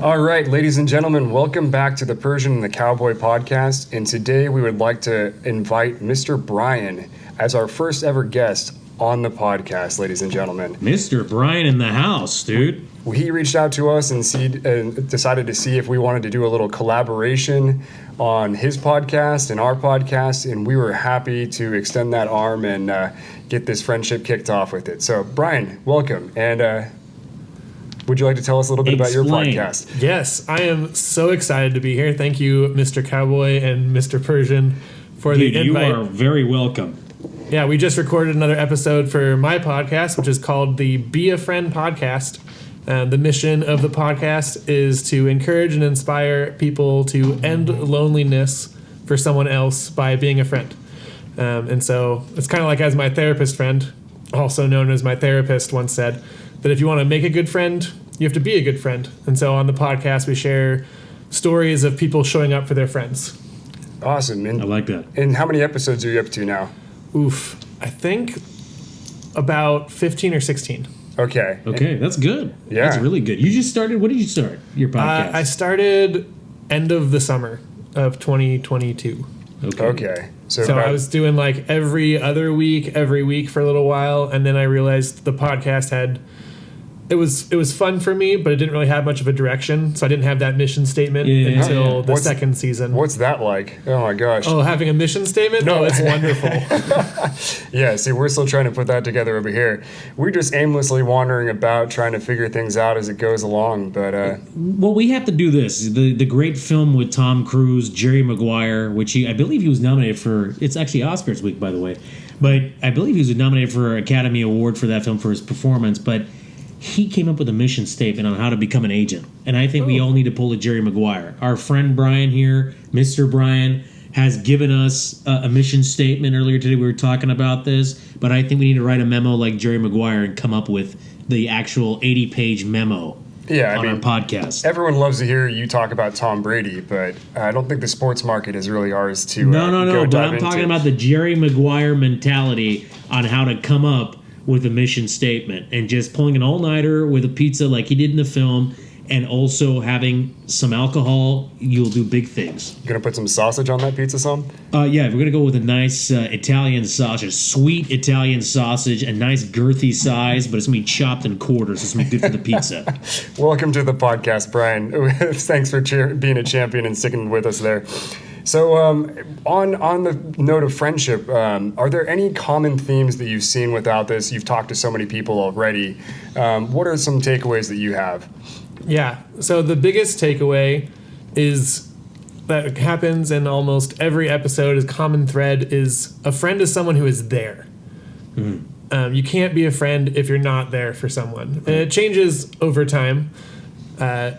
All right, ladies and gentlemen, welcome back to the Persian and the Cowboy podcast. And today we would like to invite Mr. Brian as our first ever guest on the podcast, ladies and gentlemen. Mr. Brian in the house, dude. He reached out to us and decided to see if we wanted to do a little collaboration on his podcast and our podcast, and we were happy to extend that arm and get this friendship kicked off with it. So, Brian, welcome. And would you like to tell us a little bit about your podcast? Yes, I am so excited to be here. Thank you, Mr. Cowboy and Mr. Persian, for the invite. You are very welcome. Yeah, we just recorded another episode for my podcast, which is called the Be a Friend podcast. The mission of the podcast is to encourage and inspire people to end loneliness for someone else by being a friend. And so it's kind of like, as my therapist friend, also known as my therapist, once said, that if you want to make a good friend, you have to be a good friend. And so on the podcast, we share stories of people showing up for their friends. Awesome. And, I like that. And how many episodes are you up to now? I think about 15 or 16. Okay. Okay, that's good. Yeah. That's really good. You just started, when did you start your podcast? I started end of the summer of 2022. Okay. So I was doing like every week for a little while, and then I realized the podcast had it was fun for me, but it didn't really have much of a direction, so I didn't have that mission statement until the second season. What's that like? Oh my gosh. Oh, having a mission statement? No, it's wonderful. Yeah, see, we're still trying to put that together over here. We're just aimlessly wandering about trying to figure things out as it goes along, but well, we have to do this. The great film with Tom Cruise, Jerry Maguire, which I believe he was nominated for. It's actually Oscars week, by the way, but I believe he was nominated for an Academy Award for that film for his performance, but he came up with a mission statement on how to become an agent. And I think we all need to pull a Jerry Maguire. Our friend Brian here, Mr. Brian, has given us a mission statement. Earlier today we were talking about this, but I think we need to write a memo like Jerry Maguire and come up with the actual 80-page memo on our podcast. Everyone loves to hear you talk about Tom Brady, but I don't think the sports market is really ours to No, but I'm talking about the Jerry Maguire mentality on how to come up with a mission statement, and just pulling an all-nighter with a pizza like he did in the film, and also having some alcohol, you'll do big things. You gonna put some sausage on that pizza, some? Yeah, we're gonna go with a nice Italian sausage, sweet Italian sausage, a nice girthy size, but it's gonna be chopped in quarters. It's gonna be good for the pizza. Welcome to the podcast, Brian. Thanks for being a champion and sticking with us there. So on the note of friendship, are there any common themes that you've seen without this? You've talked to so many people already. What are some takeaways that you have? Yeah, so the biggest takeaway is that happens in almost every episode, is common thread, is a friend is someone who is there. Mm-hmm. You can't be a friend if you're not there for someone. And it changes over time.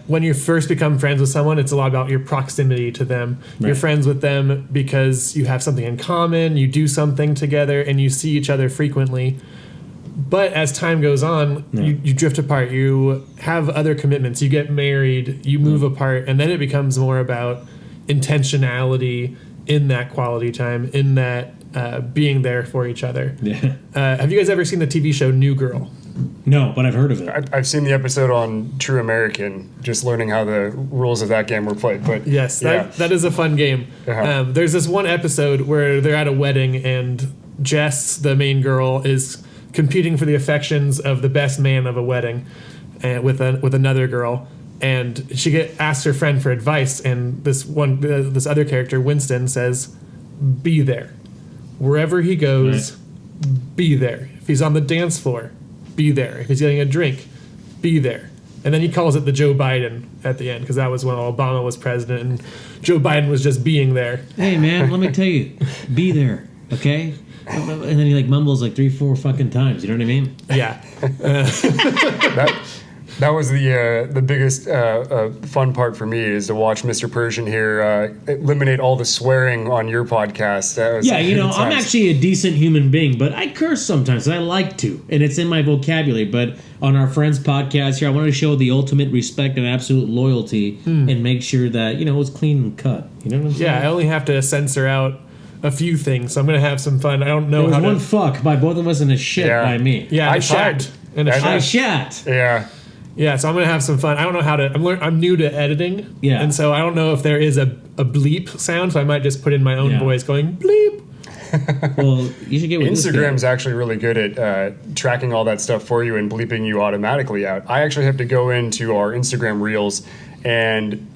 When you first become friends with someone, it's a lot about your proximity to them. Right. You're friends with them because you have something in common, you do something together, and you see each other frequently. But as time goes on, you drift apart. You have other commitments. You get married, you move apart, and then it becomes more about intentionality in that quality time, in that being there for each other. Yeah. Have you guys ever seen the TV show New Girl? No, but I've heard of it. I've seen the episode on True American, just learning how the rules of that game were played. But yes, that is a fun game. Uh-huh. There's this one episode where they're at a wedding, and Jess, the main girl, is competing for the affections of the best man of a wedding, with another girl, and she asks her friend for advice, and this other character, Winston, says, "Be there, wherever he goes, be there. If he's on the dance floor, be there. If he's getting a drink, be there." And then he calls it the Joe Biden at the end, because that was when Obama was president and Joe Biden was just being there. Hey, man, let me tell you, be there, okay? And then he mumbles 3-4 fucking times. You know what I mean? Yeah. That was the biggest fun part for me, is to watch Mr. Persian here eliminate all the swearing on your podcast. I'm actually a decent human being, but I curse sometimes. I like to, and it's in my vocabulary. But on our friend's podcast here, I want to show the ultimate respect and absolute loyalty, and make sure that it's clean and cut. You know what I'm saying? Yeah, I only have to censor out a few things, so I'm going to have some fun. I don't know how to... There was one fuck by both of us and a shit by me. Yeah, I shat. I shat. Yeah. Yeah, so I'm gonna have some fun. I don't know how to. I'm new to editing. Yeah. and so I don't know if there is a bleep sound. So I might just put in my own Yeah. voice going bleep. Well, you should get with Instagram's actually really good at tracking all that stuff for you and bleeping you automatically out. I actually have to go into our Instagram Reels, and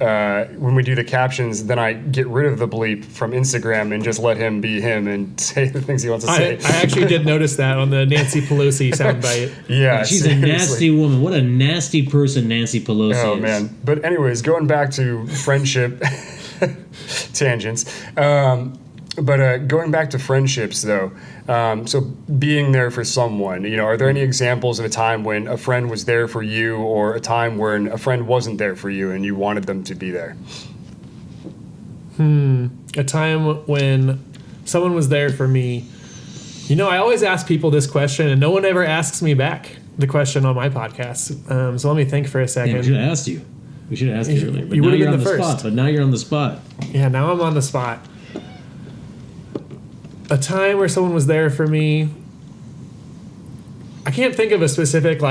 when we do the captions, then I get rid of the bleep from Instagram and just let him be him and say the things he wants to say. I actually did notice that on the Nancy Pelosi soundbite. Yeah, She's seriously. a nasty woman. What a nasty person Nancy Pelosi Oh is. man! But anyways, going back to friendship tangents. But going back to friendships, though, so being there for someone, are there any examples of a time when a friend was there for you, or a time when a friend wasn't there for you and you wanted them to be there? A time when someone was there for me. I always ask people this question, and no one ever asks me back the question on my podcast. So let me think for a second. Yeah, we should have asked you. We should have asked you earlier. But You now would've you're been on the the first. spot. But now you're on the spot. Yeah, now I'm on the spot. A time where someone was there for me. I can't think of a specific,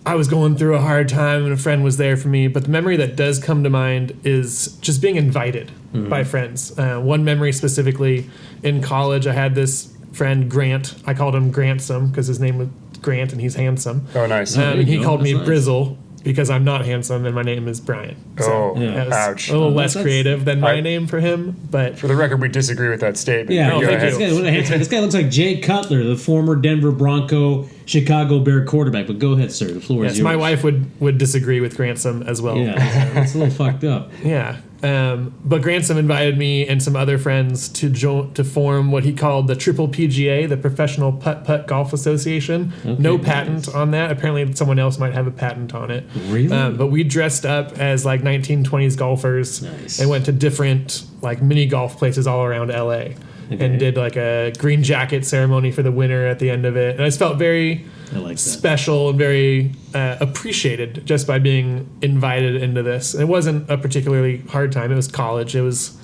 I was going through a hard time and a friend was there for me, but the memory that does come to mind is just being invited by friends. One memory specifically, in college, I had this friend, Grant. I called him Grantsome because his name was Grant and he's handsome. Oh, nice. There you And he go. called me That's nice. Brizzle because I'm not handsome and my name is Brian. So Oh, Yeah. that was ouch. a little Oh, less that's- creative than my I- name for him, but For the record, we disagree with that statement. Yeah, No, Go thank ahead. you. this guy looks like Jay Cutler, the former Denver Bronco, Chicago Bear quarterback. But go ahead, sir. The floor is yes, yours. my wife would disagree with Grantsome as well. Yeah, it's a little fucked up. Yeah. But Grantsome invited me and some other friends to form what he called the Triple PGA, the Professional Putt-Putt Golf Association. Okay, No nice. patent on that. Apparently someone else might have a patent on it. Really? But we dressed up as 1920s golfers Nice. and went to different mini golf places all around LA. Okay. And did a green jacket ceremony for the winner at the end of it. And I just felt very I like that. special and very appreciated just by being invited into this. And it wasn't a particularly hard time. It was college. It was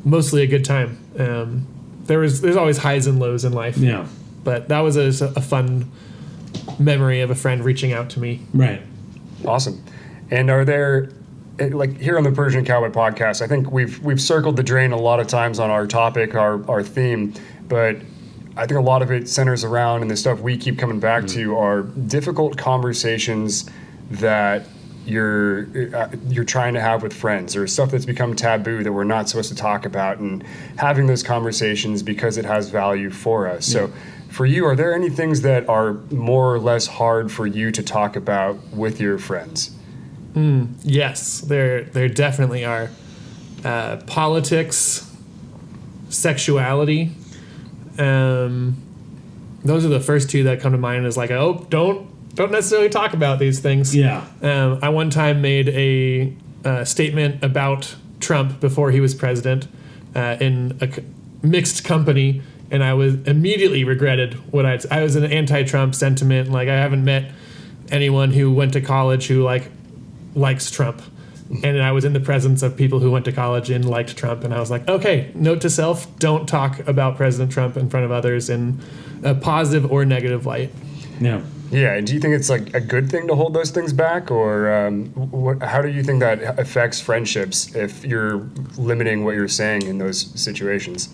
mostly a good time. There's always highs and lows in life. Yeah, But that was a fun memory of a friend reaching out to me. right. Awesome. And are there, here on the Persian Cowboy podcast, I think we've circled the drain a lot of times on our topic, our theme, but I think a lot of it centers around, and the stuff we keep coming back to are difficult conversations that you're trying to have with friends, or stuff that's become taboo that we're not supposed to talk about, and having those conversations because it has value for us. So for you, are there any things that are more or less hard for you to talk about with your friends? Yes, there definitely are. Politics, sexuality. Those are the first two that come to mind. Is don't necessarily talk about these things. Yeah. I one time made a statement about Trump before he was president in a mixed company, and I was immediately regretted what I was an anti-Trump sentiment. I haven't met anyone who went to college who likes Trump. And I was in the presence of people who went to college and liked Trump, and I was like, okay, note to self, don't talk about President Trump in front of others in a positive or negative light. Yeah. Yeah, and do you think it's a good thing to hold those things back, or how do you think that affects friendships if you're limiting what you're saying in those situations?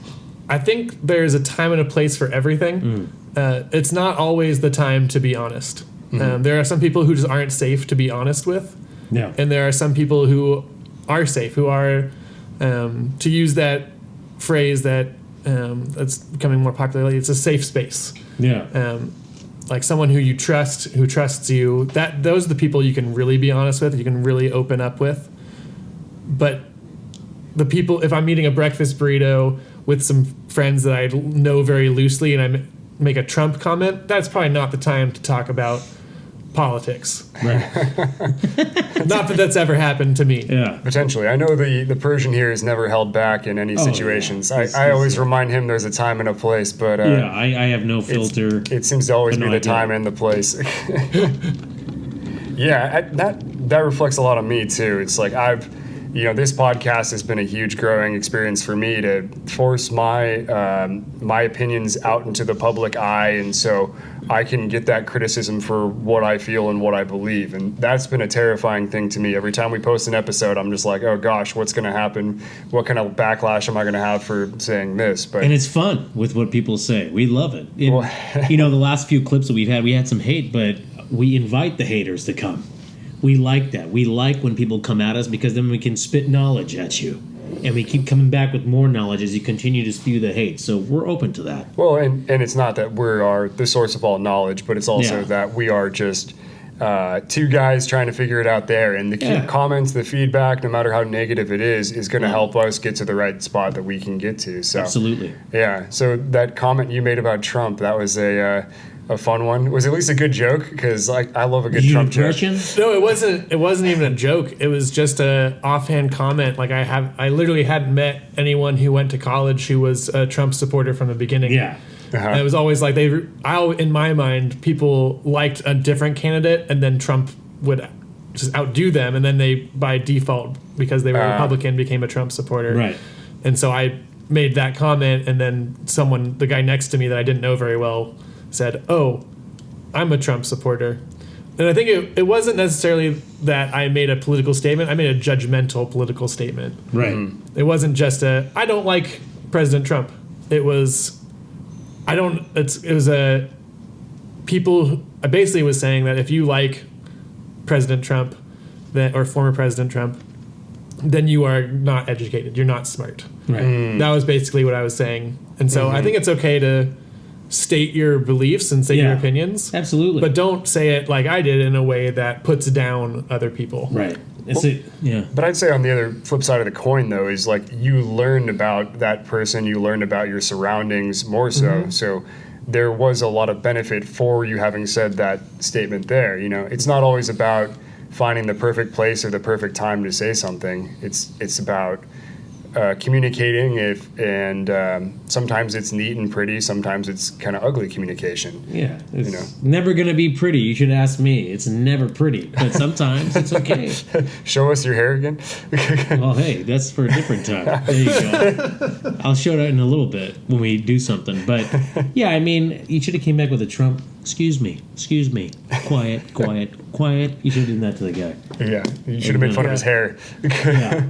I think there's a time and a place for everything. It's not always the time to be honest. There are some people who just aren't safe to be honest with. Yeah. And there are some people who are safe, who are, to use that phrase that's becoming more popular, it's a safe space. Yeah. Someone who you trust, who trusts you, those are the people you can really be honest with, you can really open up with. But the people, if I'm eating a breakfast burrito with some friends that I know very loosely and I make a Trump comment, that's probably not the time to talk about politics. Right. Not that that's ever happened to me. Yeah. Potentially. I know the Persian here is never held back in any situations. yeah. I always remind him there's a time and a place, but Yeah. I have no filter. it seems to always But be no the idea. time and the place. Yeah, that reflects a lot on me too. It's this podcast has been a huge growing experience for me to force my opinions out into the public eye, and so I can get that criticism for what I feel and what I believe. And that's been a terrifying thing to me. Every time we post an episode, I'm just like, oh gosh, what's going to happen? What kind of backlash am I going to have for saying this? And it's fun with what people say. We love it. The last few clips that we had some hate, but we invite the haters to come. We like that. We like when people come at us, because then we can spit knowledge at you. And we keep coming back with more knowledge as you continue to spew the hate. So we're open to that. Well, and it's not that we are the source of all knowledge, but it's also that we are just two guys trying to figure it out there. And the comments, the feedback, no matter how negative it is going to help us get to the right spot that we can get to. So absolutely. Yeah. So that comment you made about Trump, that was a fun one. It was at least a good joke, because I love a good Trump joke. No, it wasn't even a joke. It was just a offhand comment. Like I literally hadn't met anyone who went to college who was a Trump supporter from the beginning. Yeah. Uh-huh. And it was always like in my mind, people liked a different candidate, and then Trump would just outdo them, and then they, by default, because they were Republican, became a Trump supporter. Right. And so I made that comment, and then the guy next to me that I didn't know very well, said, "Oh, I'm a Trump supporter." And I think it wasn't necessarily that I made a political statement. I made a judgmental political statement. Right. Mm-hmm. It wasn't just I don't like President Trump. It was, I basically was saying that if you like President Trump, or former President Trump, then you are not educated. You're not smart. Right. That was basically what I was saying. And so I think it's okay to state your beliefs and say your opinions. Absolutely. But don't say it like I did, in a way that puts down other people. Right. But I'd say on the other flip side of the coin, though, is like you learned about that person, you learned about your surroundings more so. Mm-hmm. So there was a lot of benefit for you having said that statement there. It's not always about finding the perfect place or the perfect time to say something. It's about communicating, and sometimes it's neat and pretty, sometimes it's kind of ugly communication. Yeah, it's never going to be pretty. You should ask me. It's never pretty, but sometimes it's okay. Show us your hair again. Well, hey, that's for a different time. There you go. I'll show that in a little bit when we do something. But yeah, I mean, you should have came back with a Trump. Excuse me. Quiet. You should have done that to the guy. Yeah, you should have made fun of his hair. Yeah.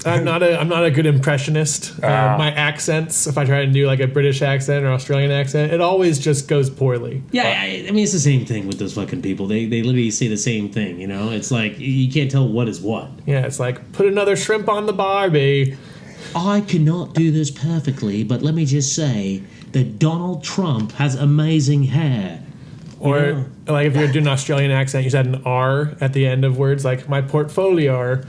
I'm not a good impressionist. My accents, if I try to do like a British accent or Australian accent, it always just goes poorly. Yeah, I mean, it's the same thing with those fucking people. They literally say the same thing, It's like, you can't tell what is what. Yeah, it's like, put another shrimp on the barbie. I cannot do this perfectly, but let me just say that Donald Trump has amazing hair. Or, like, if you're doing an Australian accent, you said an R at the end of words, like, my portfolio.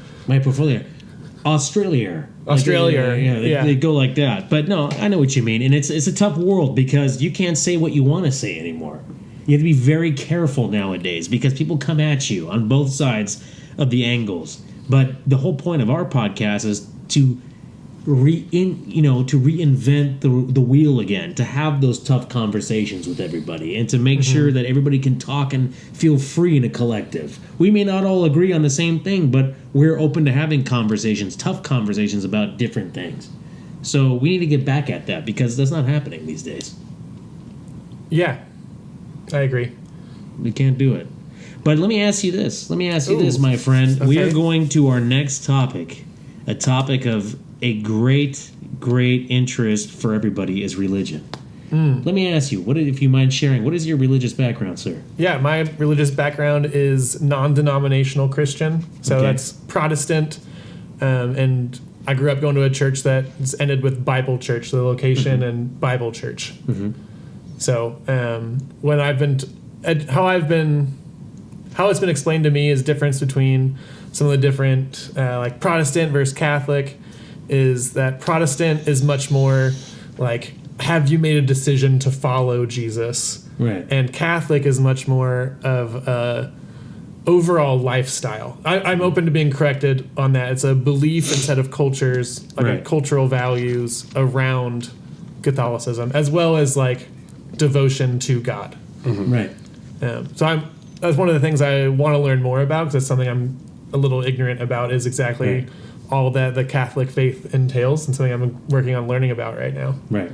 Australia. They go like that. But no, I know what you mean. And it's a tough world, because you can't say what you want to say anymore. You have to be very careful nowadays, because people come at you on both sides of the angles. But the whole point of our podcast is to reinvent the wheel again, to have those tough conversations with everybody, and to make sure that everybody can talk and feel free in a collective. We may not all agree on the same thing, but we're open to having tough conversations about different things. So we need to get back at that, because that's not happening these days. Yeah, I agree. We can't do it. But let me ask you this, my friend. Okay. We are going to our next topic, a topic of a great interest for everybody is religion. Let me ask you, if you mind sharing, what is your religious background, sir? Yeah, my religious background is non-denominational Christian. So that's Protestant. And I grew up going to a church that ended with Bible church, the location, and Bible church. Mm-hmm. So how it's been explained to me is difference between some of the different, like Protestant versus Catholic, is that Protestant is much more like, have you made a decision to follow Jesus? Right. And Catholic is much more of a overall lifestyle. I'm open to being corrected on that. It's a belief instead of cultures, like cultural values around Catholicism, as well as like devotion to God. Mm-hmm. Right. So that's one of the things I want to learn more about, because it's something I'm a little ignorant about is exactly all that the Catholic faith entails, and something I'm working on learning about right now. Right.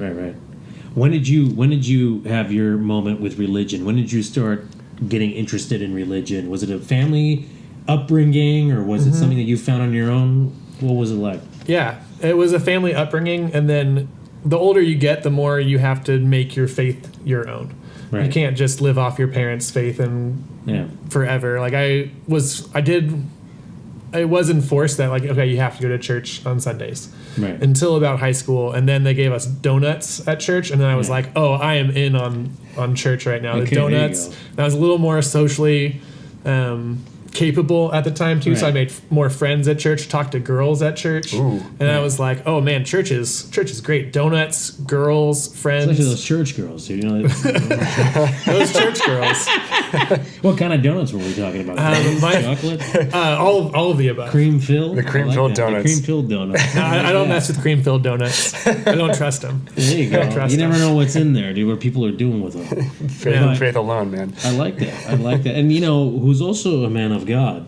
When did you have your moment with religion? When did you start getting interested in religion? Was it a family upbringing, or was it something that you found on your own? What was it like? Yeah, it was a family upbringing, and then the older you get, the more you have to make your faith your own. Right. You can't just live off your parents' faith and forever. Like I was enforced that, like, okay, you have to go to church on Sundays until about high school, and then they gave us donuts at church, and then I was like, oh, I am in on church right now. Okay, the donuts. And I was a little more socially capable at the time too, so I made more friends at church, talked to girls at church. I was like, oh man, church is great. Donuts, girls, friends. Especially those church girls, dude. You know, those church girls. What kind of donuts were we talking about? Chocolate? All of the above. Cream filled? The cream filled donuts. The cream filled donuts. I don't mess with cream filled donuts. I don't trust them. There you go. You never know what's in there, dude, what people are doing with them. Faith alone, man. I like that. And you know, who's also a man of God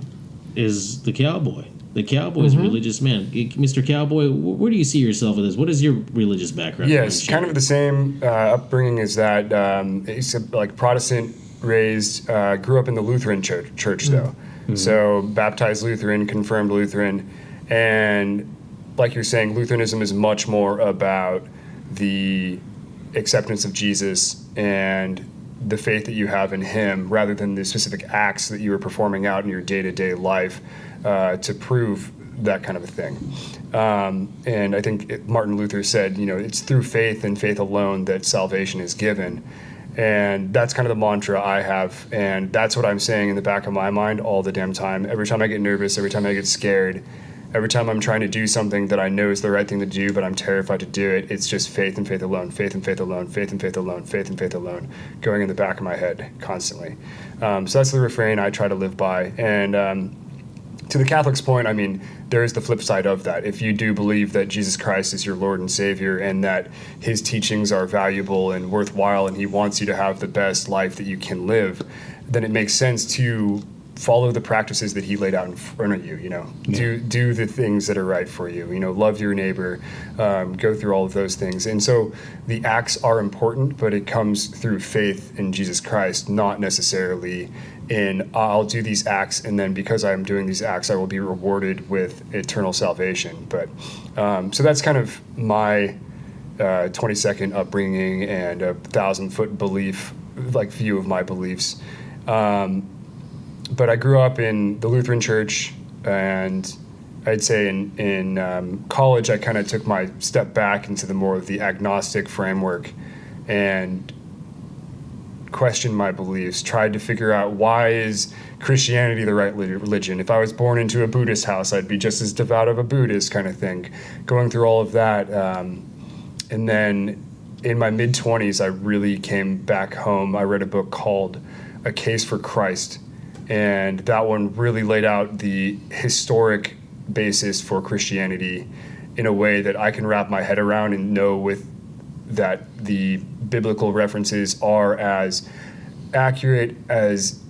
is the cowboy. The cowboy is a religious man. Mr. Cowboy, where do you see yourself in this? What is your religious background? Yes, kind of the same upbringing as that. He's like Protestant raised, grew up in the Lutheran church though. So baptized Lutheran, confirmed Lutheran. And like you're saying, Lutheranism is much more about the acceptance of Jesus and the faith that you have in him, rather than the specific acts that you are performing out in your day-to-day life to prove that kind of a thing. And I think Martin Luther said, it's through faith and faith alone that salvation is given. And that's kind of the mantra I have. And that's what I'm saying in the back of my mind all the damn time. Every time I get nervous, every time I get scared, every time I'm trying to do something that I know is the right thing to do, but I'm terrified to do it, it's just faith and faith alone, faith and faith alone, faith and faith alone, faith and faith alone, going in the back of my head constantly. So that's the refrain I try to live by. And to the Catholic's point, I mean, there is the flip side of that. If you do believe that Jesus Christ is your Lord and Savior, and that his teachings are valuable and worthwhile, and he wants you to have the best life that you can live, then it makes sense to follow the practices that he laid out in front of you. Do the things that are right for you. Love your neighbor, go through all of those things. And so the acts are important, but it comes through faith in Jesus Christ, not necessarily in I'll do these acts, and then because I'm doing these acts, I will be rewarded with eternal salvation. But so that's kind of my 22nd upbringing and 1,000-foot belief, like view of my beliefs. But I grew up in the Lutheran church, and I'd say in college I kind of took my step back into the more of the agnostic framework and questioned my beliefs, tried to figure out, why is Christianity the right religion? If I was born into a Buddhist house, I'd be just as devout of a Buddhist kind of thing, going through all of that. And then in my mid-20s, I really came back home. I read a book called A Case for Christ, and that one really laid out the historic basis for Christianity in a way that I can wrap my head around and know that the biblical references are as accurate as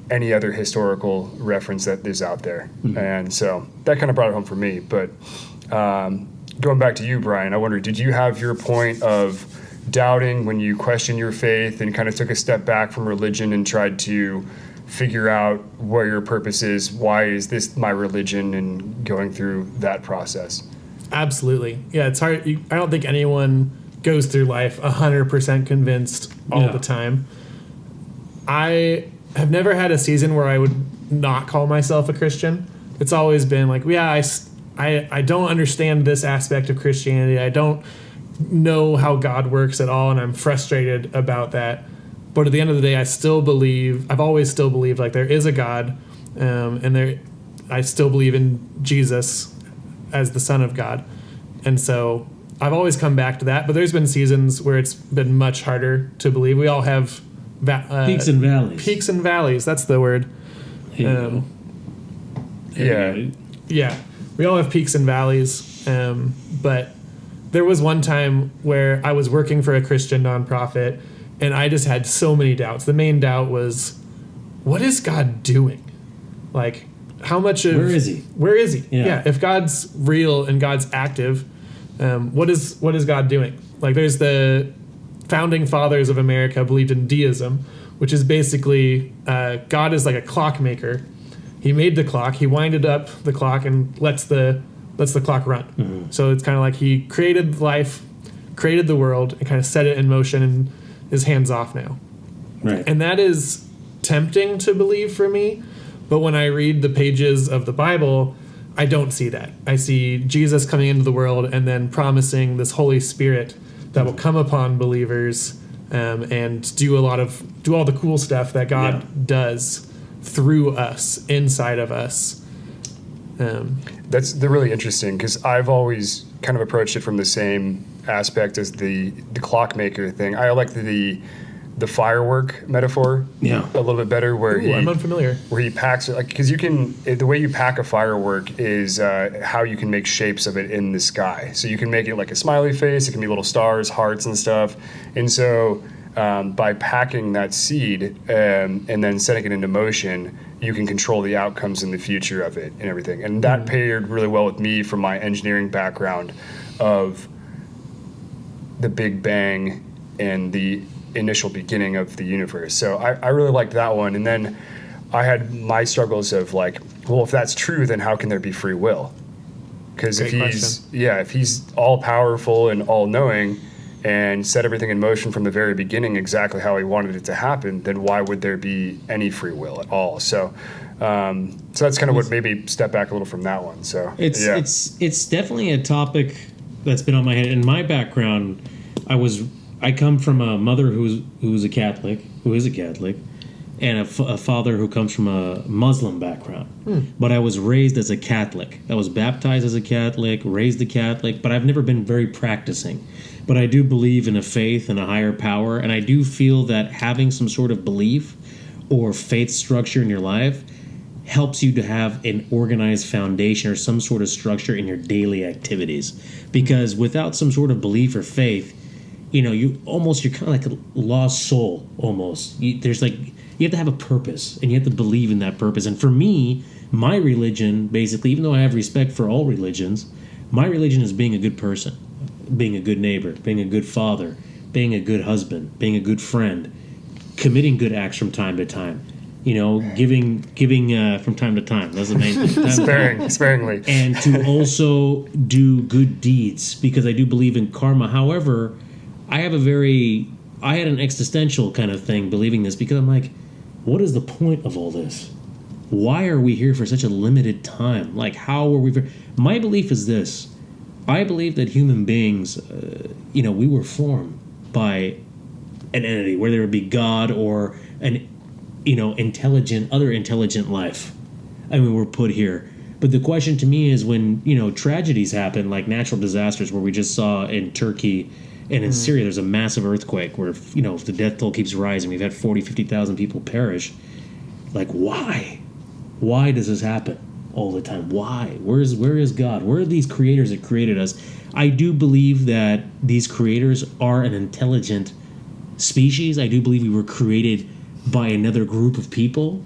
any other historical reference that is out there. And so that kind of brought it home for me. But going back to you, Brian, I wonder, did you have your point of doubting when you questioned your faith and kind of took a step back from religion and tried to figure out where your purpose is? Why is this my religion? And going through that process. Absolutely. Yeah, it's hard. I don't think anyone goes through life 100% convinced all the time. I have never had a season where I would not call myself a Christian. It's always been like, I don't understand this aspect of Christianity. I don't know how God works at all, and I'm frustrated about that. But at the end of the day, I've always still believed like there is a God, I still believe in Jesus as the Son of God. And so I've always come back to that, but there's been seasons where it's been much harder to believe. We all have peaks and valleys. Peaks and valleys, that's the word. Yeah. We all have peaks and valleys, but there was one time where I was working for a Christian nonprofit, and I just had so many doubts. The main doubt was, what is God doing? Like, how much of Where is he? Where is he? Yeah. If God's real and God's active, what is God doing? Like, there's the founding fathers of America believed in deism, which is basically God is like a clockmaker. He made the clock, he winded up the clock, and lets the clock run. Mm-hmm. So it's kind of like he created life, created the world, and kind of set it in motion, and is hands off now. Right. And that is tempting to believe for me, but when I read the pages of the Bible, I don't see that. I see Jesus coming into the world and then promising this Holy Spirit that will come upon believers and do all the cool stuff that God does through us, inside of us. They're really interesting, because I've always kind of approached it from the same aspect as the clockmaker thing. I like the firework metaphor a little bit better, where I'm unfamiliar. Where he packs it, like, because the way you pack a firework is how you can make shapes of it in the sky. So you can make it like a smiley face. It can be little stars, hearts, and stuff. And so by packing that seed and then setting it into motion, you can control the outcomes in the future of it and everything. And that paired really well with me from my engineering background of the Big Bang and the initial beginning of the universe. So I really liked that one. And then I had my struggles of like, well, if that's true, then how can there be free will? Because if he's all powerful and all knowing and set everything in motion from the very beginning exactly how he wanted it to happen, then why would there be any free will at all? So that's kind of what made me step back a little from that one. So it's definitely a topic that's been on my head. In my background, I come from a mother who is a Catholic, and a father who comes from a Muslim background. But I was raised as a Catholic. I was baptized as a Catholic, raised a Catholic, but I've never been very practicing. But I do believe in a faith and a higher power, and I do feel that having some sort of belief or faith structure in your life helps you to have an organized foundation or some sort of structure in your daily activities. Because without some sort of belief or faith, you're kind of like a lost soul almost. You have to have a purpose, and you have to believe in that purpose. And for me, my religion, basically, even though I have respect for all religions, my religion is being a good person, being a good neighbor, being a good father, being a good husband, being a good friend, committing good acts from time to time, giving from time to time. That's the main thing. Sparingly. And to also do good deeds, because I do believe in karma. However, I had an existential kind of thing believing this, because I'm like, what is the point of all this? Why are we here for such a limited time? Like, how are we? My belief is this. I believe that human beings, we were formed by an entity, whether it be God or an, other intelligent life. I mean, we're put here. But the question to me is when, tragedies happen, like natural disasters, where we just saw in Turkey and in Syria, there's a massive earthquake where, if the death toll keeps rising, we've had 40, 50,000 people perish. Like, why? Why does this happen all the time? Why? Where is God? Where are these creators that created us? I do believe that these creators are an intelligent species. I do believe we were created by another group of people.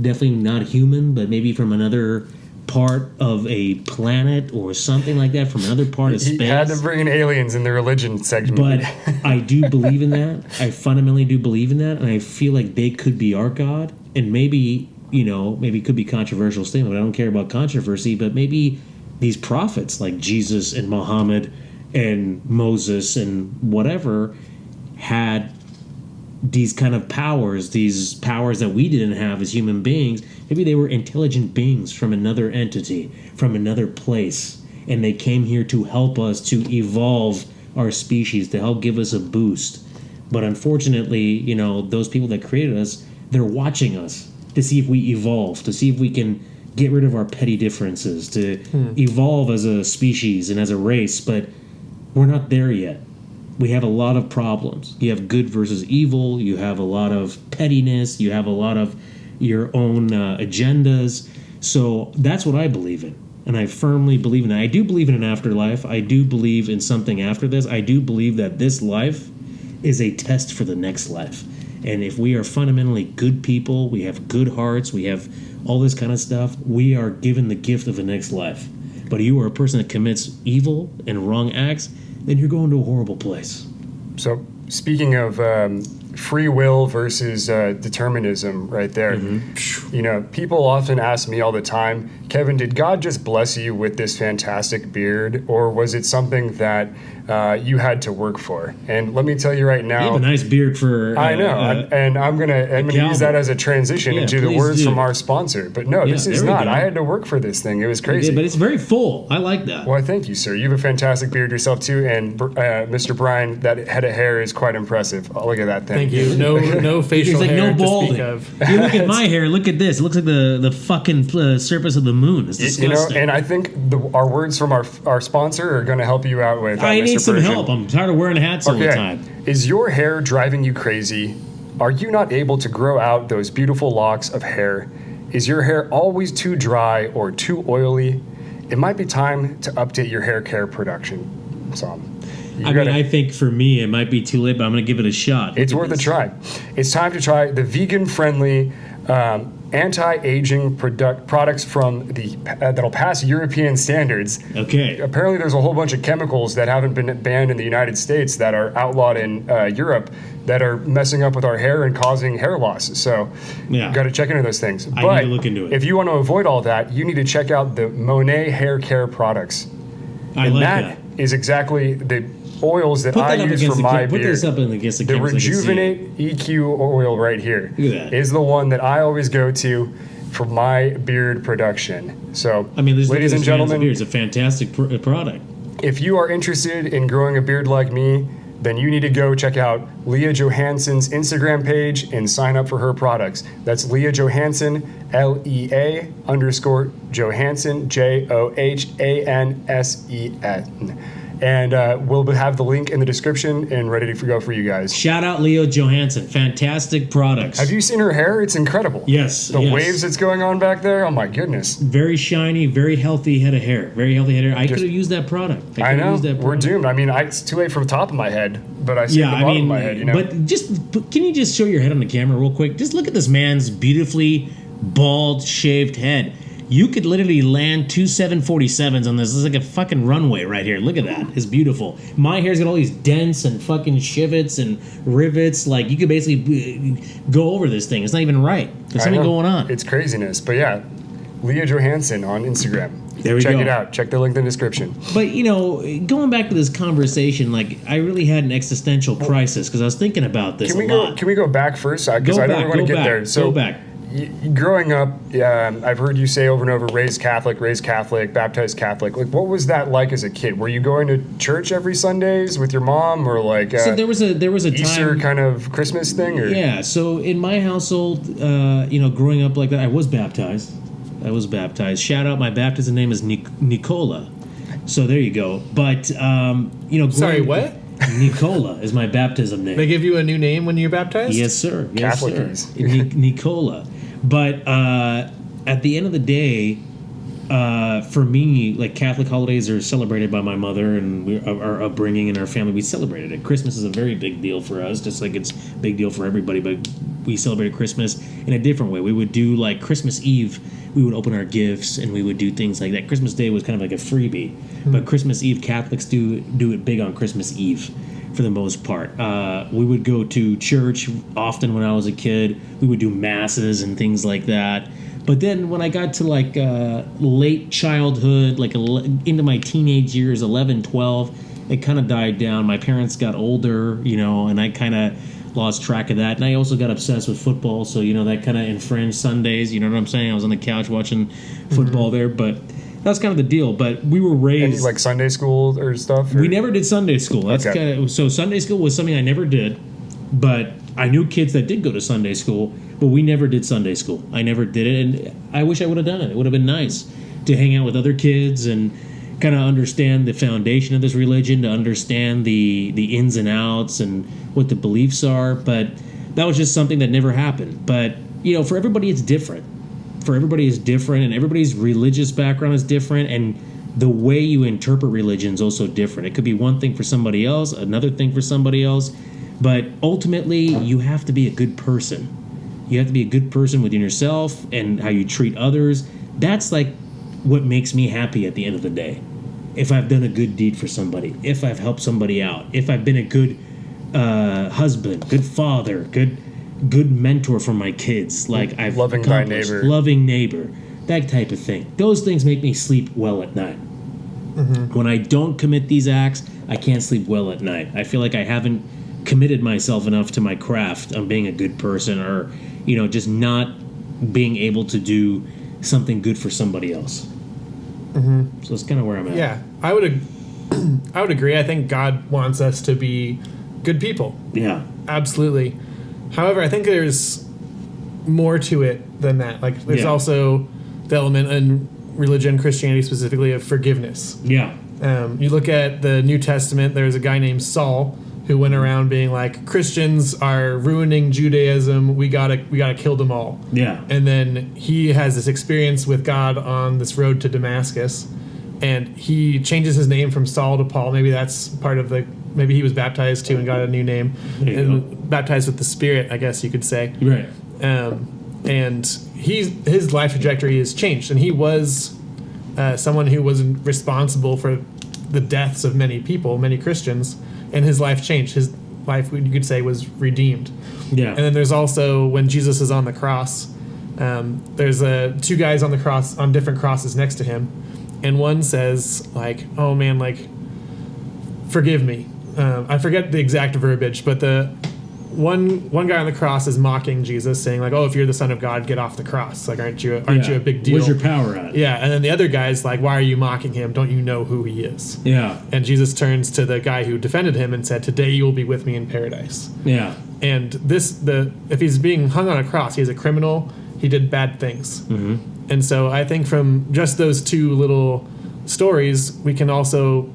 Definitely not human, but maybe from another part of a planet or something like that, from another part of space. He had to bring in aliens in the religion segment. But I do believe in that. I fundamentally do believe in that, and I feel like they could be our God. And maybe, maybe it could be a controversial statement, but I don't care about controversy, but maybe these prophets like Jesus and Muhammad and Moses and whatever had these kind of powers, these powers that we didn't have as human beings. Maybe they were intelligent beings from another entity, from another place, and they came here to help us to evolve our species, to help give us a boost. But unfortunately, those people that created us, they're watching us to see if we evolve, to see if we can get rid of our petty differences, to evolve as a species and as a race, but we're not there yet. We have a lot of problems. You have good versus evil. You have a lot of pettiness. You have a lot of your own agendas. So that's what I believe in. And I firmly believe in that. I do believe in an afterlife. I do believe in something after this. I do believe that this life is a test for the next life. And if we are fundamentally good people, we have good hearts, we have all this kind of stuff, we are given the gift of the next life. But if you are a person that commits evil and wrong acts, then you're going to a horrible place. So, speaking of free will versus determinism, right there, you know, people often ask me all the time, Kevin, did God just bless you with this fantastic beard, or was it something that you had to work for? And let me tell you right now, You have a nice beard for. I know, and I'm gonna use that as a transition into the words from our sponsor. But no, this is not. I had to work for this thing. It was crazy. But it's very full. I like that. Well, thank you, sir. You have a fantastic beard yourself too, and Mr. Brian, that head of hair is quite impressive. Oh, look at that thing. Thank you. No facial There's like hair no to balding. speak of. You look at my hair. Look at this. It looks like the fucking surface of the moon. It's disgusting. And I think our words from our sponsor are going to help you out with. I Mr. need some Persian. help. I'm tired of wearing hats all the time. Is your hair driving you crazy? Are you not able to grow out those beautiful locks of hair? Is your hair always too dry or too oily? It might be time to update your hair care production. So, I think for me it might be too late, but I'm going to give it a shot. It's worth a try. It's time to try the vegan-friendly anti-aging products from that'll pass European standards. Okay. Apparently, there's a whole bunch of chemicals that haven't been banned in the United States that are outlawed in Europe that are messing up with our hair and causing hair loss. So, you got to check into those things. I need to look into it. If you want to avoid all that, you need to check out the Monet hair care products. That is exactly the oils that I use for my beard. Put this up against the camera. The Rejuvenate EQ oil right here is the one that I always go to for my beard production. So, ladies and gentlemen, it's a fantastic product. If you are interested in growing a beard like me, then you need to go check out Leah Johansson's Instagram page and sign up for her products. That's Leah Johansson, LEA_Johansson, JOHANSEN. And we'll have the link in the description and ready to go for you guys. Shout out Leo Johansson. Fantastic products. Have you seen her hair? It's incredible. Yes. The waves that's going on back there. Oh, my goodness. Very shiny, very healthy head of hair. Very healthy head of hair. I could have used that product. I know. We're doomed. I mean, it's too late from the top of my head, but I see the bottom of my head, you know? But can you just show your head on the camera real quick? Just look at this man's beautifully bald, shaved head. You could literally land 2 747s on this. This is like a fucking runway right here. Look at that. It's beautiful. My hair's got all these dents and fucking shivets and rivets. Like, you could basically go over this thing. It's not even right. There's something going on. It's craziness. But yeah, Leah Johansson on Instagram. There we go. Check it out. Check the link in the description. But, going back to this conversation, like, I really had an existential crisis because I was thinking about this a lot. Can we go back first? Because I don't want to get there. So go back. Growing up, I've heard you say over and over, raised Catholic, baptized Catholic. Like, what was that like as a kid? Were you going to church every Sundays with your mom, or like so there was a Easter time, kind of Christmas thing? Or? Yeah. So in my household, growing up like that, I was baptized. Shout out, my baptism name is Nicola. So there you go. But Sorry, what? Nicola is my baptism name. They give you a new name when you're baptized? Yes, sir. Yes, Catholic sir. Nicola. But at the end of the day, for me, like, Catholic holidays are celebrated by my mother and our upbringing and our family. We celebrated it. Christmas is a very big deal for us, just like it's a big deal for everybody. But we celebrated Christmas in a different way. We would do, like, Christmas Eve, we would open our gifts and we would do things like that. Christmas Day was kind of like a freebie. But Christmas Eve, Catholics do it big on Christmas Eve for the most part. We would go to church often when I was a kid. We would do masses and things like that. But then when I got to like late childhood, like into my teenage years, 11, 12, it kind of died down. My parents got older, and I kind of lost track of that. And I also got obsessed with football, so that kind of infringed Sundays. You know what I'm saying? I was on the couch watching football there, but that's kind of the deal. But we were raised... Any, like, Sunday school or stuff? Or? We never did Sunday school. That's kind of... So Sunday school was something I never did, but I knew kids that did go to Sunday school, but we never did Sunday school. I never did it, and I wish I would have done it. It would have been nice to hang out with other kids and kind of understand the foundation of this religion, to understand the ins and outs and what the beliefs are, but that was just something that never happened. But, for everybody it's different. For everybody it's different, and everybody's religious background is different, and the way you interpret religion is also different. It could be one thing for somebody else, another thing for somebody else, but ultimately you have to be a good person. You have to be a good person within yourself and how you treat others. That's like what makes me happy at the end of the day. If I've done a good deed for somebody, if I've helped somebody out, if I've been a good husband, good father, good mentor for my kids, like I've loving thy neighbor, loving neighbor, that type of thing. Those things make me sleep well at night. When I don't commit these acts, I can't sleep well at night. I feel like I haven't committed myself enough to my craft on being a good person, or just not being able to do something good for somebody else. So that's kind of where I'm at. Yeah, I would agree. I think God wants us to be good people. Yeah. Absolutely. However, I think there's more to it than that. Like, there's also the element in religion, Christianity specifically, of forgiveness. Yeah. You look at the New Testament, there's a guy named Saul who went around being like, Christians are ruining Judaism, we gotta kill them all. Yeah. And then he has this experience with God on this road to Damascus, and he changes his name from Saul to Paul. Maybe that's part of maybe he was baptized too and got a new name, and baptized with the Spirit, I guess you could say. Right. And his life trajectory has changed, and he was someone who was responsible for the deaths of many people, many Christians, and his life changed. His life, you could say, was redeemed. Yeah. And then there's also when Jesus is on the cross, there's two guys on the cross on different crosses next to him, and one says like, "Oh man, like, forgive me." I forget the exact verbiage, but the one guy on the cross is mocking Jesus, saying like, "Oh, if you're the Son of God, get off the cross. Like, aren't you a big deal? Where's your power at?" Yeah, and then the other guy's like, "Why are you mocking him? Don't you know who he is?" Yeah. And Jesus turns to the guy who defended him and said, "Today you will be with me in paradise." Yeah. And if he's being hung on a cross, he's a criminal. He did bad things. Mm-hmm. And so I think from just those two little stories, we can also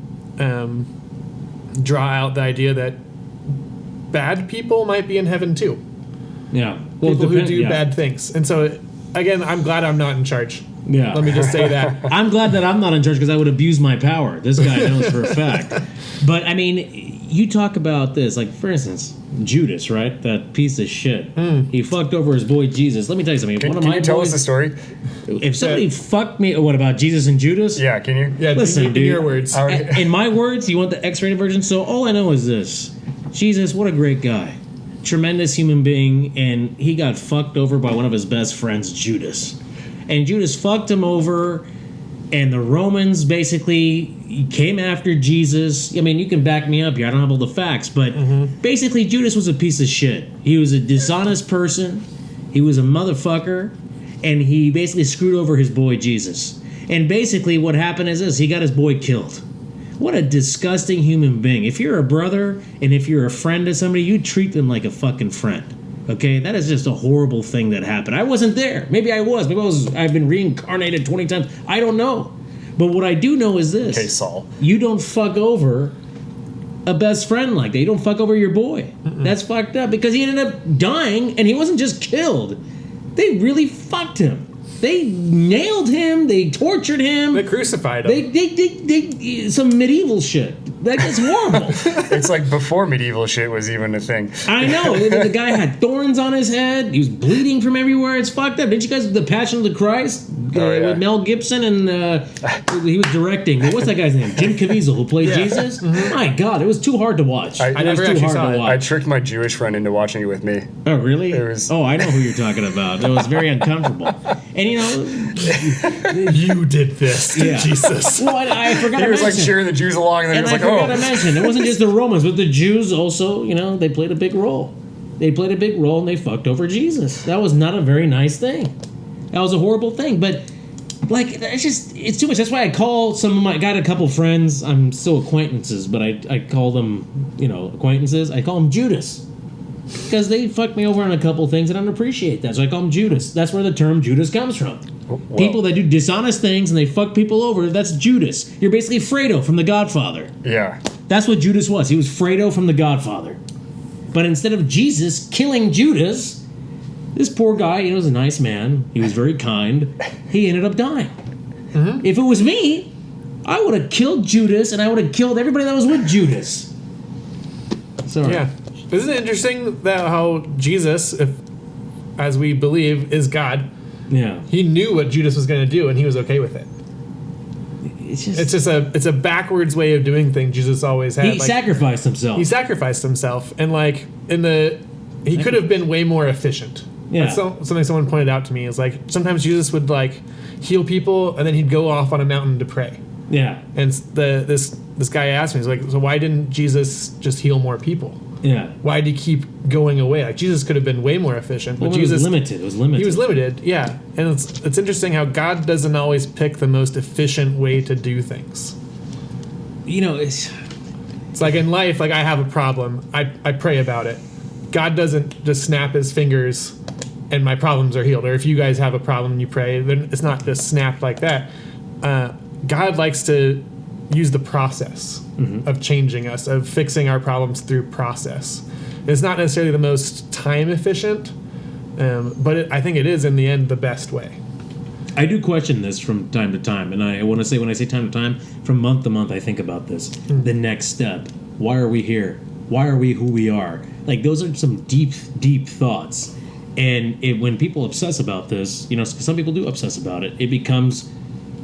draw out the idea that bad people might be in heaven too. Yeah. Well, People who do bad things. And so, again, I'm glad I'm not in charge. Yeah. Let me just say that. I'm glad that I'm not in charge because I would abuse my power. This guy knows for a fact. But, I mean, you talk about this. Like, for instance, Judas, right? That piece of shit. He fucked over his boy Jesus. Let me tell you something. Can you tell us the story? If somebody fucked me... What, about Jesus and Judas? Yeah, can you? Yeah, listen, in dude. your words. In my words, you want the X-rated version? So all I know is this. Jesus, what a great guy. Tremendous human being, and he got fucked over by one of his best friends, Judas. And Judas fucked him over, and the Romans basically came after Jesus. I mean, you can back me up here. I don't have all the facts, but basically Judas was a piece of shit. He was a dishonest person. He was a motherfucker, and he basically screwed over his boy Jesus. And basically what happened is this. He got his boy killed. What a disgusting human being. If you're a brother and if you're a friend to somebody, you treat them like a fucking friend. Okay? That is just a horrible thing that happened. I wasn't there. Maybe I was. I've been reincarnated 20 times. I don't know. But what I do know is this. Okay, Saul. You don't fuck over a best friend like that. You don't fuck over your boy. That's fucked up because he ended up dying and he wasn't just killed. They really fucked him. They nailed him. They tortured him. They crucified him. They some medieval shit. That's horrible. It's like before medieval shit was even a thing. I know. The guy had thorns on his head. He was bleeding from everywhere. It's fucked up. Didn't you guys The Passion of the Christ with Mel Gibson and he was directing? What's that guy's name? Jim Caviezel, who played Jesus. My God, it was too hard to watch. I never actually saw it. I tricked my Jewish friend into watching it with me. Oh, really? Oh, I know who you're talking about. It was very uncomfortable. And you did this to Jesus. Well, I forgot. He was like cheering the Jews along, and then he was like, I forgot to mention, it wasn't just the Romans, but the Jews also. They played a big role. They played a big role, and they fucked over Jesus. That was not a very nice thing. That was a horrible thing. But it's too much. That's why I call I got a couple friends. I'm still acquaintances, but I call them acquaintances. I call them Judas. Because they fucked me over on a couple things, and I don't appreciate that. So I call them Judas. That's where the term Judas comes from. Whoa. People that do dishonest things and they fuck people over, that's Judas. You're basically Fredo from The Godfather. Yeah. That's what Judas was. He was Fredo from The Godfather. But instead of Jesus killing Judas, this poor guy, he was a nice man. He was very kind. He ended up dying. If it was me, I would have killed Judas, and I would have killed everybody that was with Judas. Sorry. Yeah. Isn't it interesting that how Jesus, if as we believe, is God, Yeah. he knew what Judas was going to do, and he was okay with it. It's a backwards way of doing things Jesus always had. He sacrificed himself. He sacrificed himself, and like he could have been way more efficient. Yeah. That's something someone pointed out to me is like sometimes Jesus would like heal people, and then he'd go off on a mountain to pray. Yeah. And this guy asked me, he's like, so why didn't Jesus just heal more people? Yeah. Why did he keep going away? Like Jesus could have been way more efficient, but Well, Jesus it was limited. He was limited, yeah. And it's interesting how God doesn't always pick the most efficient way to do things. You know, it's like in life, like I have a problem, I pray about it. God doesn't just snap his fingers and my problems are healed. Or if you guys have a problem and you pray, then it's not just snapped like that. God likes to use the process of changing us, of fixing our problems through process. It's not necessarily the most time efficient, but I think it is in the end the best way. I do question this from time to time, and I want to say when I say time to time, from month to month, I think about this. The next step. Why are we here? Why are we who we are? Like those are some deep, deep thoughts. And when people obsess about this, you know, some people do obsess about it. It becomes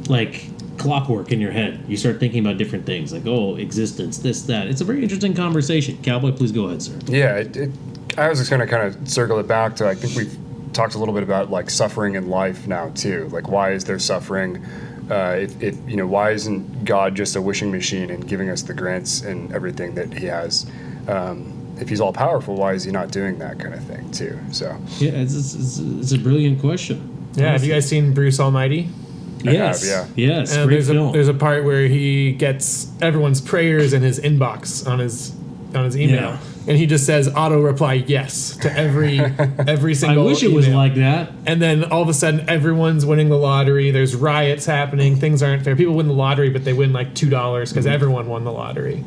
like clockwork in your head. You start thinking about different things, like existence, this, that. It's a very interesting conversation. Cowboy, please go ahead, sir. Yeah, I was just going to kind of circle it back to, I think we've talked a little bit about like suffering in life now too. Like, why is there suffering? If you know, why isn't God just a wishing machine and giving us the grants and everything that He has? If He's all powerful, why is He not doing that kind of thing too? So yeah, it's a brilliant question. Yeah, have you guys seen Bruce Almighty? Yes, yes, great film. There's a part where he gets everyone's prayers in his inbox on his email, and he just says auto reply yes to every single. I wish it was like that. And then all of a sudden, everyone's winning the lottery. There's riots happening. Things aren't fair. People win the lottery, but they win like $2 because everyone won the lottery.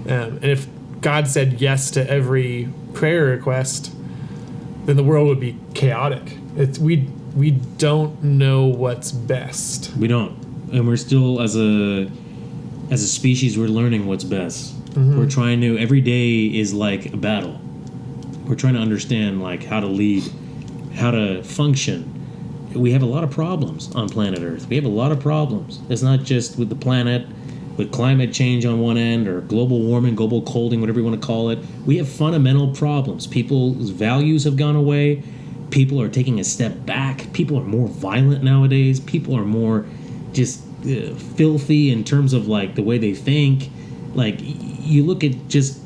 And if God said yes to every prayer request, then the world would be chaotic. We don't know what's best. We don't, and we're still as a species, we're learning what's best. We're trying to. Every day is like a battle. We're trying to understand like how to lead, how to function. We have a lot of problems on planet Earth. We have a lot of problems. It's not just with the planet, with climate change on one end, or global warming, global colding, whatever you want to call it. We have fundamental problems. People's values have gone away. People are taking a step back. People are more violent nowadays. People are more just filthy in terms of like the way they think. Like you look at just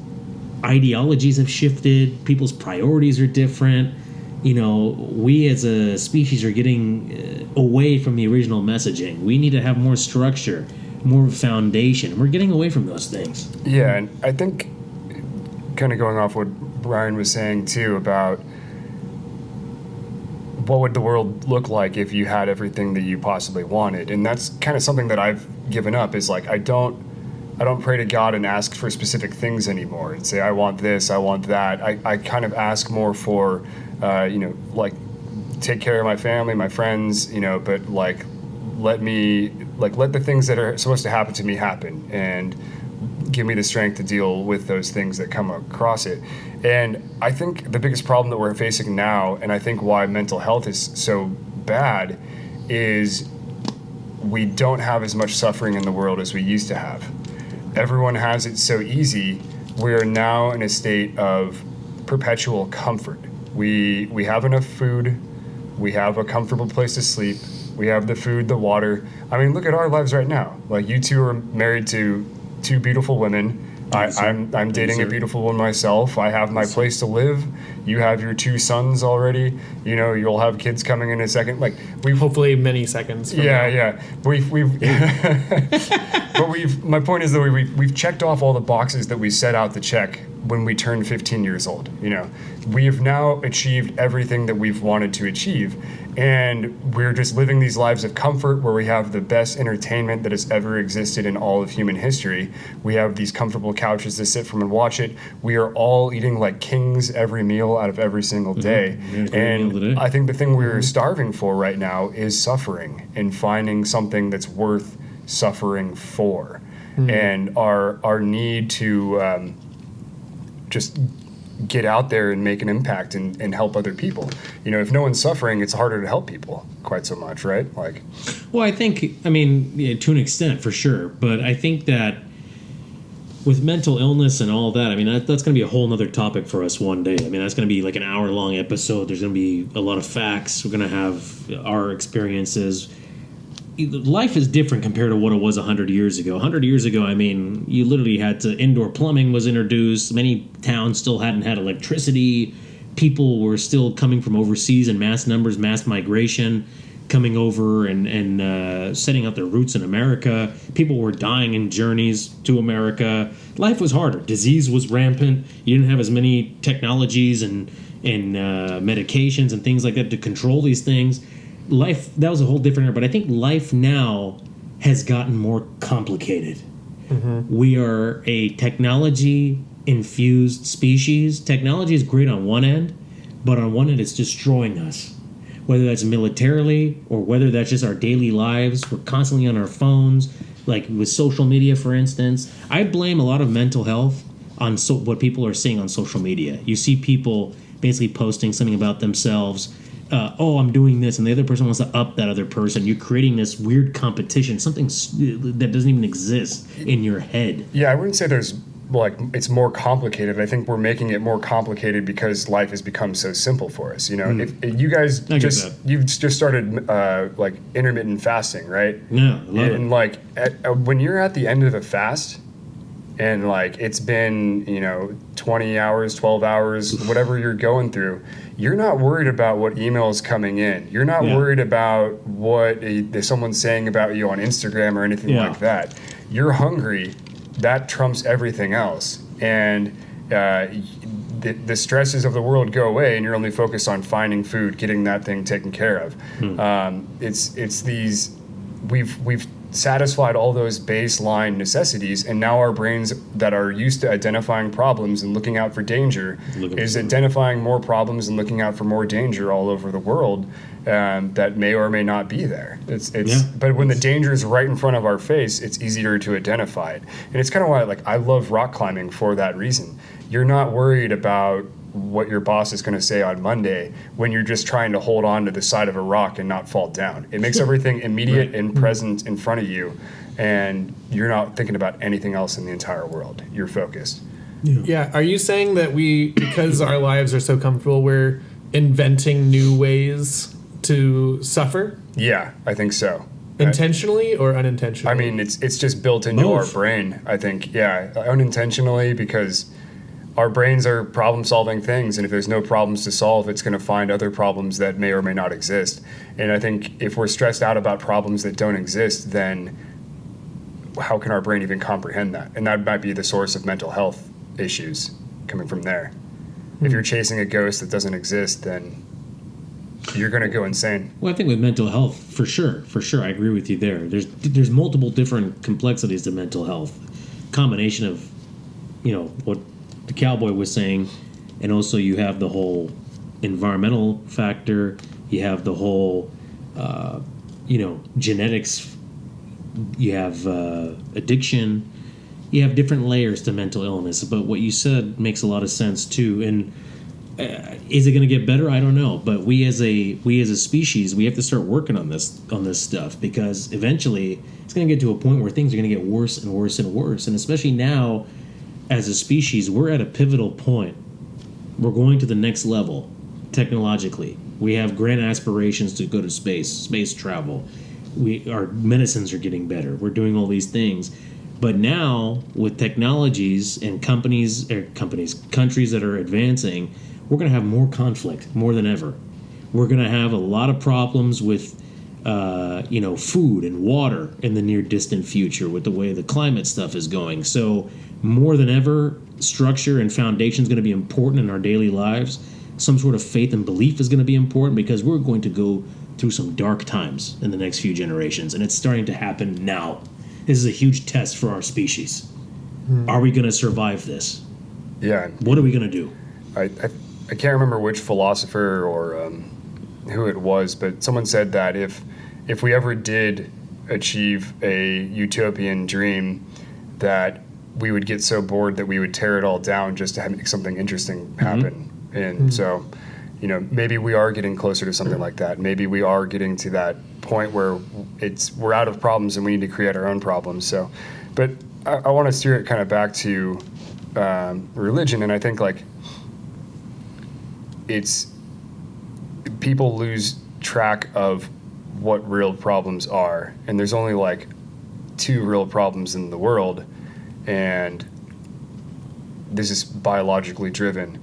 ideologies have shifted. People's priorities are different. You know, we as a species are getting away from the original messaging. We need to have more structure, more foundation. We're getting away from those things. yeah, and I think kind of going off what Brian was saying too about what would the world look like if you had everything that you possibly wanted, and that's kind of something that I've given up. Is like I don't pray to God and ask for specific things anymore and say I want this, I want that. I kind of ask more for you know, like take care of my family, my friends, you know, but like let the things that are supposed to happen to me happen, and give me the strength to deal with those things that come across it. And I think the biggest problem that we're facing now, and I think why mental health is so bad, is we don't have as much suffering in the world as we used to have. Everyone has it so easy. We are now in a state of perpetual comfort. We have enough food. We have a comfortable place to sleep. We have the food, the water. I mean, look at our lives right now. Like, you two are married to two beautiful women. I'm dating a beautiful one myself. I have my place to live. You have your two sons already. You know, you'll have kids coming in a second. Like, we've Hopefully many seconds from now. yeah. We've but my point is that we've checked off all the boxes that we set out to check when we turned 15 years old. You know, we have now achieved everything that we've wanted to achieve, and we're just living these lives of comfort where we have the best entertainment that has ever existed in all of human history. We have these comfortable couches to sit from and watch it. We are all eating like kings every meal out of every single day. And I think the thing we're starving for right now is suffering and finding something that's worth suffering for, and our need to just get out there and make an impact and help other people. You know, if no one's suffering, it's harder to help people quite so much, right? Like, well, I mean, yeah, to an extent, for sure. But I think that with mental illness and all that, I mean, that's going to be a whole nother topic for us one day. I mean, that's going to be like an hour-long episode. There's going to be a lot of facts. We're going to have our experiences. Life is different compared to what it was 100 years ago. 100 years ago, I mean, you literally had to, indoor plumbing was introduced. Many towns still hadn't had electricity. People were still coming from overseas in mass numbers, mass migration, coming over and setting up their roots in America. People were dying in journeys to America. Life was harder. Disease was rampant. You didn't have as many technologies and medications and things like that to control these things. Life, that was a whole different era, but I think life now has gotten more complicated. We are a technology-infused species. Technology is great on one end, but on one end it's destroying us. Whether that's militarily or whether that's just our daily lives. We're constantly on our phones, like with social media, for instance. I blame a lot of mental health on what people are seeing on social media. You see people basically posting something about themselves. Oh, I'm doing this, and the other person wants to up that other person. You're creating this weird competition, something that doesn't even exist in your head. Yeah, I wouldn't say there's, like, it's more complicated. I think we're making it more complicated because life has become so simple for us. You know, if you guys you've just started like intermittent fasting, right? Yeah, I love it. And like when you're at the end of a fast, and like it's been 20 hours, 12 hours, whatever you're going through, you're not worried about what emails coming in. You're not worried about what someone's saying about you on Instagram or anything like that. You're hungry. That trumps everything else. And the stresses of the world go away, and you're only focused on finding food, getting that thing taken care of. It's these, we've satisfied all those baseline necessities, and now our brains that are used to identifying problems and looking out for danger is identifying more problems and looking out for more danger all over the world that may or may not be there. But when the danger is right in front of our face, it's easier to identify it. And it's kind of why I love rock climbing for that reason. You're not worried about what your boss is going to say on Monday when you're just trying to hold on to the side of a rock and not fall down. It makes everything immediate and present in front of you, and you're not thinking about anything else in the entire world. You're focused. Yeah. Are you saying that because our lives are so comfortable, we're inventing new ways to suffer? Yeah, I think so. Intentionally or unintentionally? I mean, it's just built into our brain, I think. Yeah, unintentionally, because our brains are problem-solving things, and if there's no problems to solve, it's going to find other problems that may or may not exist. And I think if we're stressed out about problems that don't exist, then how can our brain even comprehend that? And that might be the source of mental health issues coming from there. If you're chasing a ghost that doesn't exist, then you're going to go insane. Well, I think with mental health, for sure, I agree with you there. There's multiple different complexities to mental health. Combination of, what the cowboy was saying, and also you have the whole environmental factor, you have the whole genetics, you have addiction, you have different layers to mental illness. But what you said makes a lot of sense too. And is it going to get better? I don't know, but we as a species, we have to start working on this stuff, because eventually it's going to get to a point where things are going to get worse and worse and worse. And especially now, as a species, we're at a pivotal point. We're going to the next level technologically. We have grand aspirations to go to space travel. Our medicines are getting better. We're doing all these things. But now, with technologies and countries that are advancing, we're going to have more conflict, more than ever. We're going to have a lot of problems with food and water in the near distant future with the way the climate stuff is going. So more than ever, structure and foundation is going to be important in our daily lives. Some sort of faith and belief is going to be important, because we're going to go through some dark times in the next few generations, and it's starting to happen now. This is a huge test for our species. Are we going to survive this? Yeah. What are we going to do? I can't remember which philosopher or who it was, but someone said that if we ever did achieve a utopian dream that we would get so bored that we would tear it all down just to make something interesting happen. And so, maybe we are getting closer to something like that. Maybe we are getting to that point where we're out of problems and we need to create our own problems. So, but I want to steer it kind of back to religion, and I think it's people lose track of what real problems are, and there's only 2 real problems in the world, and this is biologically driven,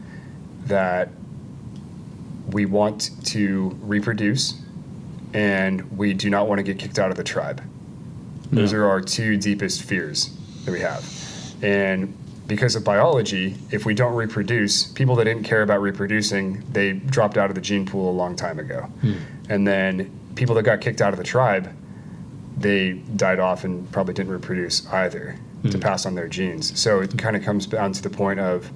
that we want to reproduce and we do not want to get kicked out of the tribe. Those are our 2 deepest fears that we have. And because of biology, if we don't reproduce, people that didn't care about reproducing, they dropped out of the gene pool a long time ago. And then people that got kicked out of the tribe, they died off and probably didn't reproduce either to pass on their genes. So it kind of comes down to the point of,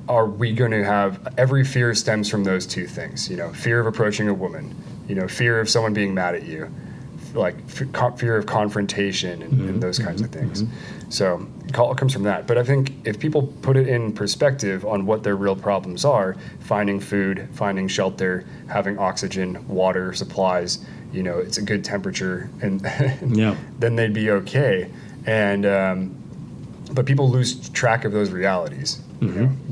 are we going to have, every fear stems from those 2 things, fear of approaching a woman, fear of someone being mad at you, fear of confrontation and those kinds of things. So it all comes from that. But I think if people put it in perspective on what their real problems are, finding food, finding shelter, having oxygen, water, supplies, it's a good temperature, and then they'd be okay. And but people lose track of those realities.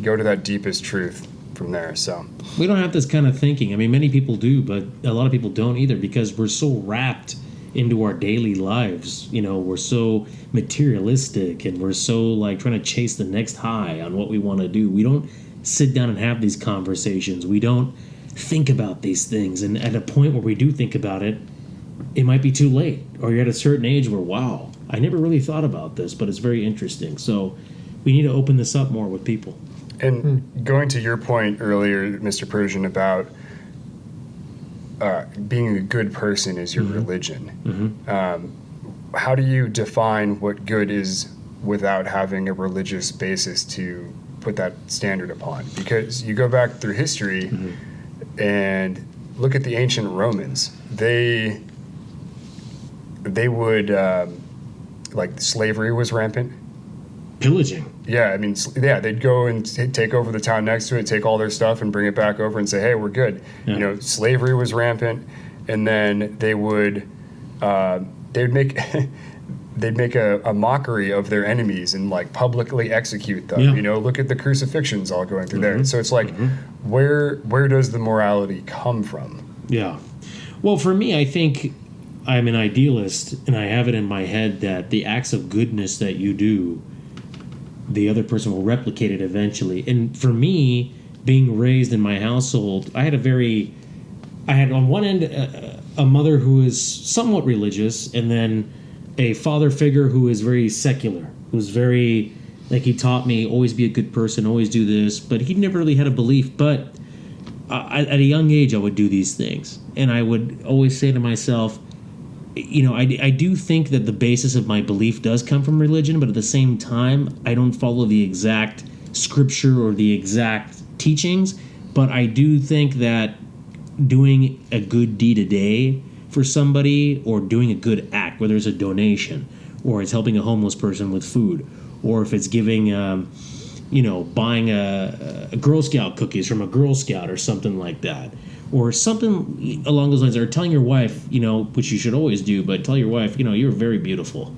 Go to that deepest truth from there. So we don't have this kind of thinking. I mean, many people do, but a lot of people don't either, because we're so wrapped into our daily lives. We're so materialistic, and we're so trying to chase the next high on what we want to do. We don't sit down and have these conversations. We don't think about these things. And at a point where we do think about it, it might be too late, or you're at a certain age where, wow, I never really thought about this, but it's very interesting. So we need to open this up more with people. And going to your point earlier, Mr. Persian, about being a good person is your religion. How do you define what good is without having a religious basis to put that standard upon? Because you go back through history and look at the ancient Romans. They would, slavery was rampant. Pillaging. Yeah, they'd go and take over the town next to it, take all their stuff, and bring it back over and say, "Hey, we're good." Yeah. Slavery was rampant, and then they would they'd make they'd make a mockery of their enemies and publicly execute them. Yeah. Look at the crucifixions all going through there. So it's where does the morality come from? Yeah. Well, for me, I think I'm an idealist, and I have it in my head that the acts of goodness that you do, the other person will replicate it eventually. And for me, being raised in my household, I had on one end a mother who is somewhat religious, and then a father figure who is very secular, who's very, he taught me, always be a good person, always do this, but he never really had a belief. But at a young age, I would do these things, and I would always say to myself, I do think that the basis of my belief does come from religion, but at the same time, I don't follow the exact scripture or the exact teachings. But I do think that doing a good deed a day for somebody, or doing a good act, whether it's a donation, or it's helping a homeless person with food, or if it's giving, buying a Girl Scout cookies from a Girl Scout or something like that, or something along those lines, or telling your wife, which you should always do, but tell your wife, you're very beautiful.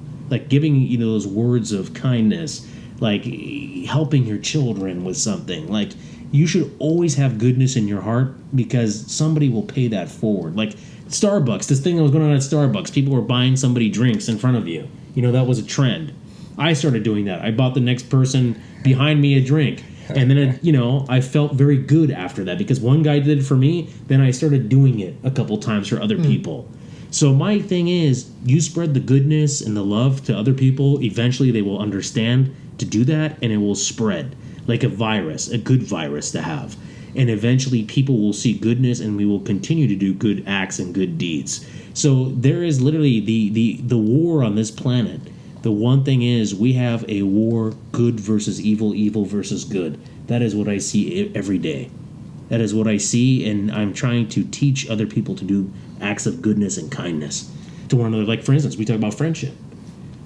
Giving, those words of kindness, helping your children with something. You should always have goodness in your heart, because somebody will pay that forward. Starbucks, this thing that was going on at Starbucks, people were buying somebody drinks in front of you. That was a trend. I started doing that. I bought the next person behind me a drink. And then, I felt very good after that, because one guy did it for me. Then I started doing it a couple times for other people. So my thing is, you spread the goodness and the love to other people. Eventually they will understand to do that, and it will spread like a virus, a good virus to have. And eventually people will see goodness, and we will continue to do good acts and good deeds. So there is literally the war on this planet. The one thing is, we have a war, good versus evil, evil versus good. That is what I see every day. That is what I see, and I'm trying to teach other people to do acts of goodness and kindness to one another. Like, for instance, we talk about friendship.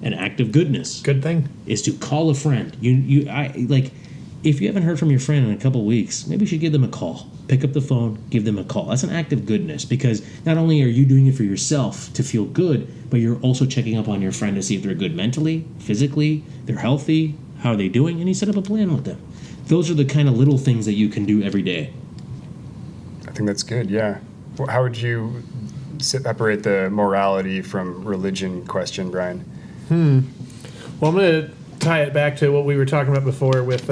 An act of goodness. Good thing. Is to call a friend. If you haven't heard from your friend in a couple of weeks, maybe you should give them a call. Pick up the phone, give them a call. That's an act of goodness, because not only are you doing it for yourself to feel good, but you're also checking up on your friend to see if they're good mentally, physically, they're healthy, how are they doing, and you set up a plan with them. Those are the kind of little things that you can do every day. I think that's good, yeah. Well, how would you separate the morality from religion question, Brian? Well, I'm going to tie it back to what we were talking about before with,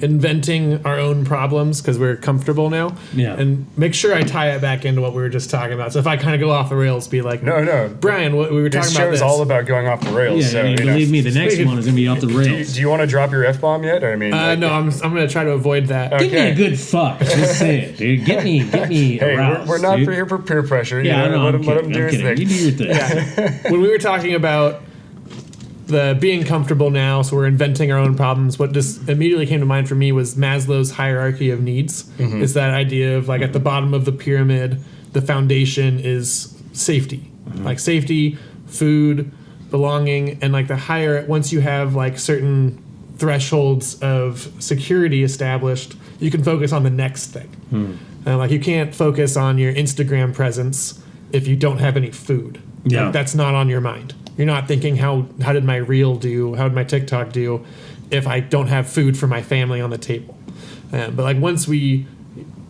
inventing our own problems because we're comfortable now. Yeah. And make sure I tie it back into what we were just talking about. So if I kind of go off the rails, be like, No. Brian, what we were talking This about show is all about going off the rails. Yeah, so, I mean, you know. believe me, the next one is going to be off the rails. Do you want to drop your F-bomb yet? I mean, No, I'm going to try to avoid that. Give me a good fuck. Just say it, dude. Get me hey, aroused, we're not dude. here for peer pressure. Yeah, you know, I know. let him do his thing. You do your thing. Yeah. When we were talking about the being comfortable now, so we're inventing our own problems, what just immediately came to mind for me was Maslow's hierarchy of needs. It's that idea of like at the bottom of the pyramid, the foundation is safety. Like safety, food, belonging, and like the higher, once you have like certain thresholds of security established, you can focus on the next thing. Like you can't focus on your Instagram presence if you don't have any food. Yeah. Like, that's not on your mind. You're not thinking how did my reel do, how did my TikTok do if I don't have food for my family on the table. But like once we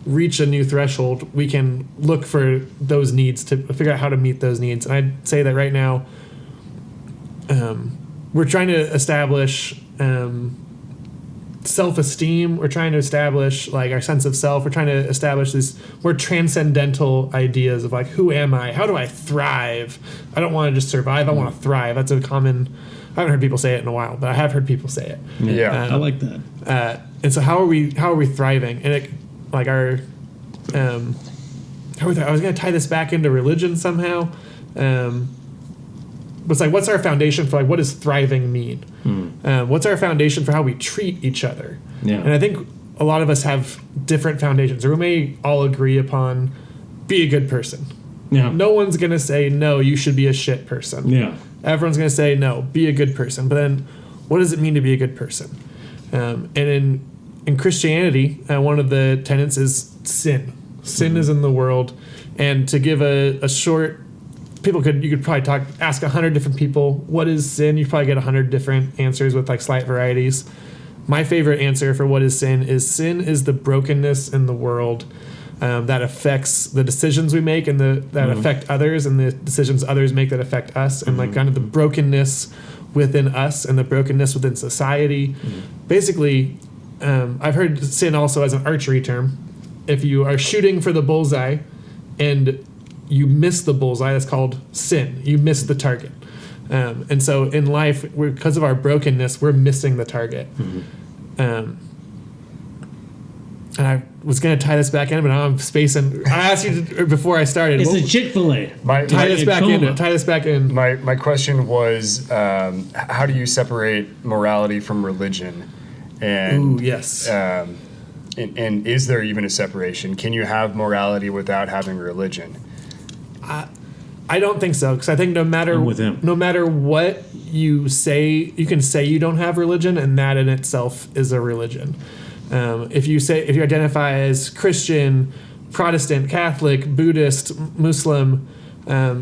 reach a new threshold, we can look for those needs to figure out how to meet those needs. And I'd say that right now we're trying to establish self-esteem. We're trying to establish like our sense of self. We're trying to establish these more transcendental ideas of like, who am I? How do I thrive? I don't want to just survive. I want to thrive. That's a common, I haven't heard people say it in a while, but I have heard people say it. Yeah. I like that. And so how are we thriving? And it, like our, I was going to tie this back into religion somehow. But it's like, what's our foundation for like, what does thriving mean? What's our foundation for how we treat each other? Yeah. And I think a lot of us have different foundations, or we may all agree upon be a good person. Yeah. No one's going to say, no, you should be a shit person. Yeah. Everyone's going to say, no, be a good person. But then what does it mean to be a good person? And in Christianity, one of the tenets is sin. Sin is in the world. And to give a short, you could probably ask 100 different people, what is sin? You probably get 100 different answers with like slight varieties. My favorite answer for what is sin is the brokenness in the world that affects the decisions we make and that affect others, and the decisions others make that affect us, and like kind of the brokenness within us and the brokenness within society. Basically, I've heard sin also as an archery term. If you are shooting for the bullseye and you miss the bullseye, that's called sin. You miss the target. And so in life, because of our brokenness, we're missing the target. And I was going to tie this back in, but now I'm spacing. I asked you before I started. It's a Chick-fil-A. Tie this back in. My question was, how do you separate morality from religion? And, Ooh, yes. And is there even a separation? Can you have morality without having religion? I don't think so, because I think no matter what you say, you can say you don't have religion, and that in itself is a religion. If you identify as Christian, Protestant, Catholic, Buddhist, Muslim,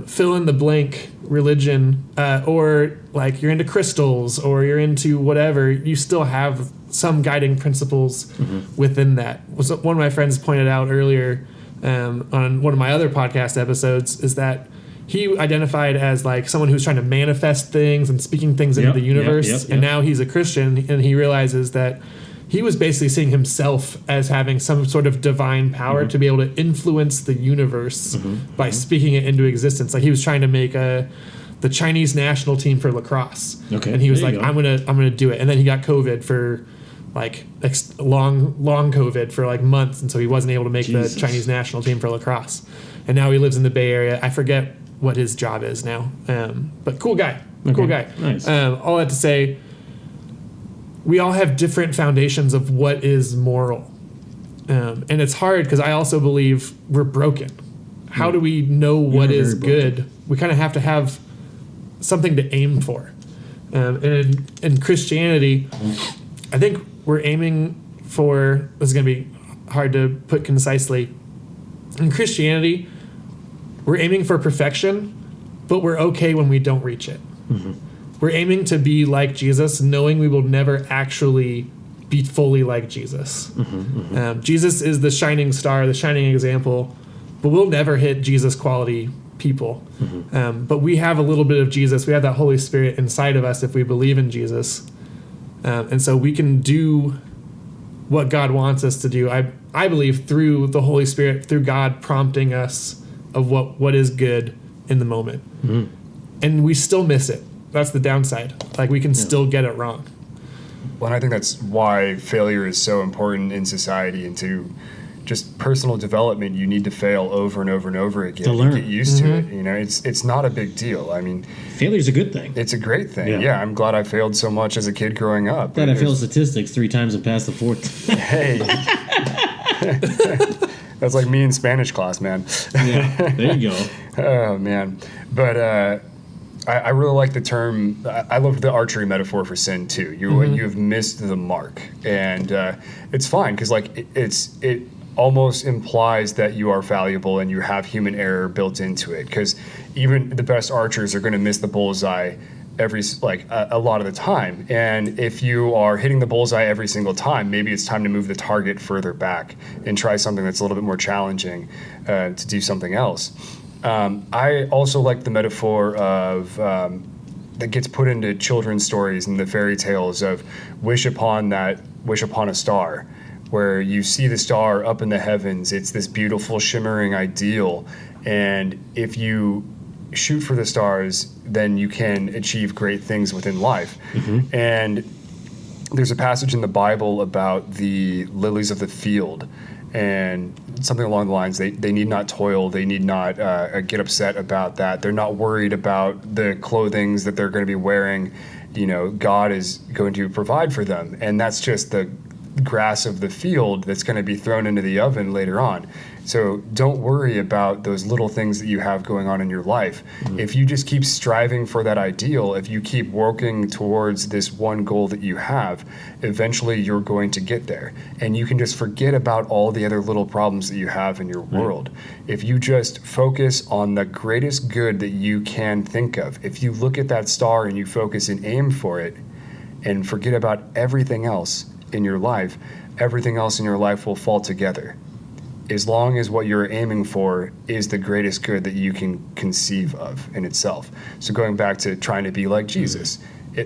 fill in the blank religion, or like you're into crystals or you're into whatever, you still have some guiding principles within that. One of my friends pointed out earlier on one of my other podcast episodes is that he identified as like someone who's trying to manifest things and speaking things into the universe. And now he's a Christian, and he realizes that he was basically seeing himself as having some sort of divine power to be able to influence the universe by speaking it into existence. Like he was trying to make the Chinese national team for lacrosse. Okay. And he was like, I'm gonna do it. And then he got COVID for like long COVID for like months, and so he wasn't able to make the Chinese national team for lacrosse. And now he lives in the Bay Area. I forget what his job is now, but cool guy. Nice. All that to say, we all have different foundations of what is moral. And it's hard because I also believe we're broken. How do we know what is good? We kind of have something to aim for. And in Christianity, I think we're aiming for, this is going to be hard to put concisely. In Christianity, we're aiming for perfection, but we're okay when we don't reach it. Mm-hmm. We're aiming to be like Jesus, knowing we will never actually be fully like Jesus. Mm-hmm, mm-hmm. Jesus is the shining star, the shining example, but we'll never hit Jesus quality people. Mm-hmm. But we have a little bit of Jesus. We have that Holy Spirit inside of us if we believe in Jesus. And so we can do what God wants us to do. I believe through the Holy Spirit, through God prompting us of what is good in the moment. Mm-hmm. And we still miss it. That's the downside. Like, we can still get it wrong. Well, and I think that's why failure is so important in society, and to just personal development. You need to fail over and over and over again to learn. Get used to it. You know, it's not a big deal. I mean, failure's a good thing. It's a great thing. Yeah, I'm glad I failed so much as a kid growing up. Glad I failed statistics 3 times and passed the 4th. Hey. That's like me in Spanish class, man. Yeah, there you go. Oh, man. But I really like the term. I love the archery metaphor for sin too. You've missed the mark, and it's fine because like it almost implies that you are fallible and you have human error built into it. Because even the best archers are going to miss the bullseye a lot of the time. And if you are hitting the bullseye every single time, maybe it's time to move the target further back and try something that's a little bit more challenging to do something else. I also like the metaphor of that gets put into children's stories and the fairy tales of wish upon a star, where you see the star up in the heavens. It's this beautiful shimmering ideal, and if you shoot for the stars, then you can achieve great things within life. Mm-hmm. And there's a passage in the Bible about the lilies of the field, and something along the lines, they need not toil, they need not get upset about that. They're not worried about the clothings that they're going to be wearing. You know, God is going to provide for them, and that's just the grass of the field that's going to be thrown into the oven later on. So don't worry about those little things that you have going on in your life. Mm-hmm. If you just keep striving for that ideal, if you keep working towards this one goal that you have, eventually you're going to get there. And you can just forget about all the other little problems that you have in your world. If you just focus on the greatest good that you can think of, if you look at that star and you focus and aim for it and forget about everything else in your life, everything else in your life will fall together. As long as what you're aiming for is the greatest good that you can conceive of in itself. So going back to trying to be like Jesus,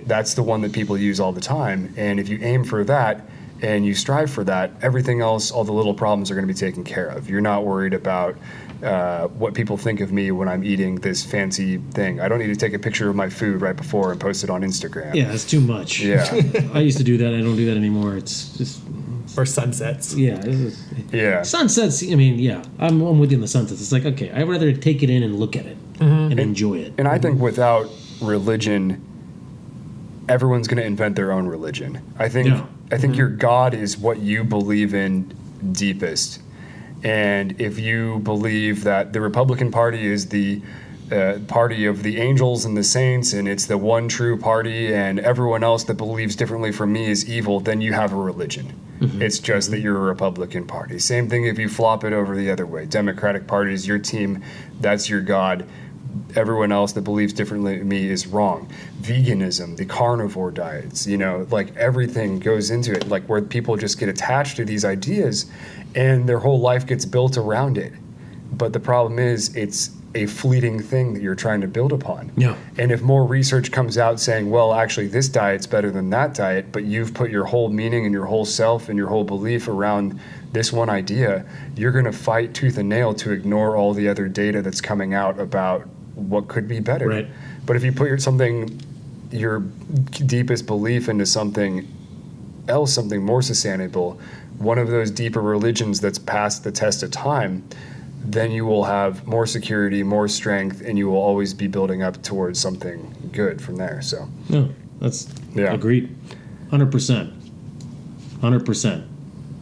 that's the one that people use all the time. And if you aim for that and you strive for that, everything else, all the little problems are going to be taken care of. You're not worried about what people think of me when I'm eating this fancy thing. I don't need to take a picture of my food right before and post it on Instagram. Yeah, it's too much. Yeah. I used to do that. I don't do that anymore. It's just... Or sunsets. Yeah. Sunsets, I mean, yeah. I'm with you on the sunsets. It's like, okay, I'd rather take it in and look at it and enjoy it. And I think without religion, everyone's going to invent their own religion. I think your God is what you believe in deepest. And if you believe that the Republican Party is the party of the angels and the saints, and it's the one true party, and everyone else that believes differently from me is evil, then you have a religion. Mm-hmm. It's just that you're a Republican Party. Same thing if you flop it over the other way. Democratic Party is your team, that's your God. Everyone else that believes differently than me is wrong. Veganism, the carnivore diets, like everything goes into it, like where people just get attached to these ideas and their whole life gets built around it. But the problem is it's a fleeting thing that you're trying to build upon. Yeah. And if more research comes out saying, well, actually this diet's better than that diet, but you've put your whole meaning and your whole self and your whole belief around this one idea, you're going to fight tooth and nail to ignore all the other data that's coming out about what could be better. Right. But if you put your deepest belief into something else, something more sustainable, one of those deeper religions that's passed the test of time, then you will have more security, more strength, and you will always be building up towards something good from there. So, no, that's agreed. 100%. 100%.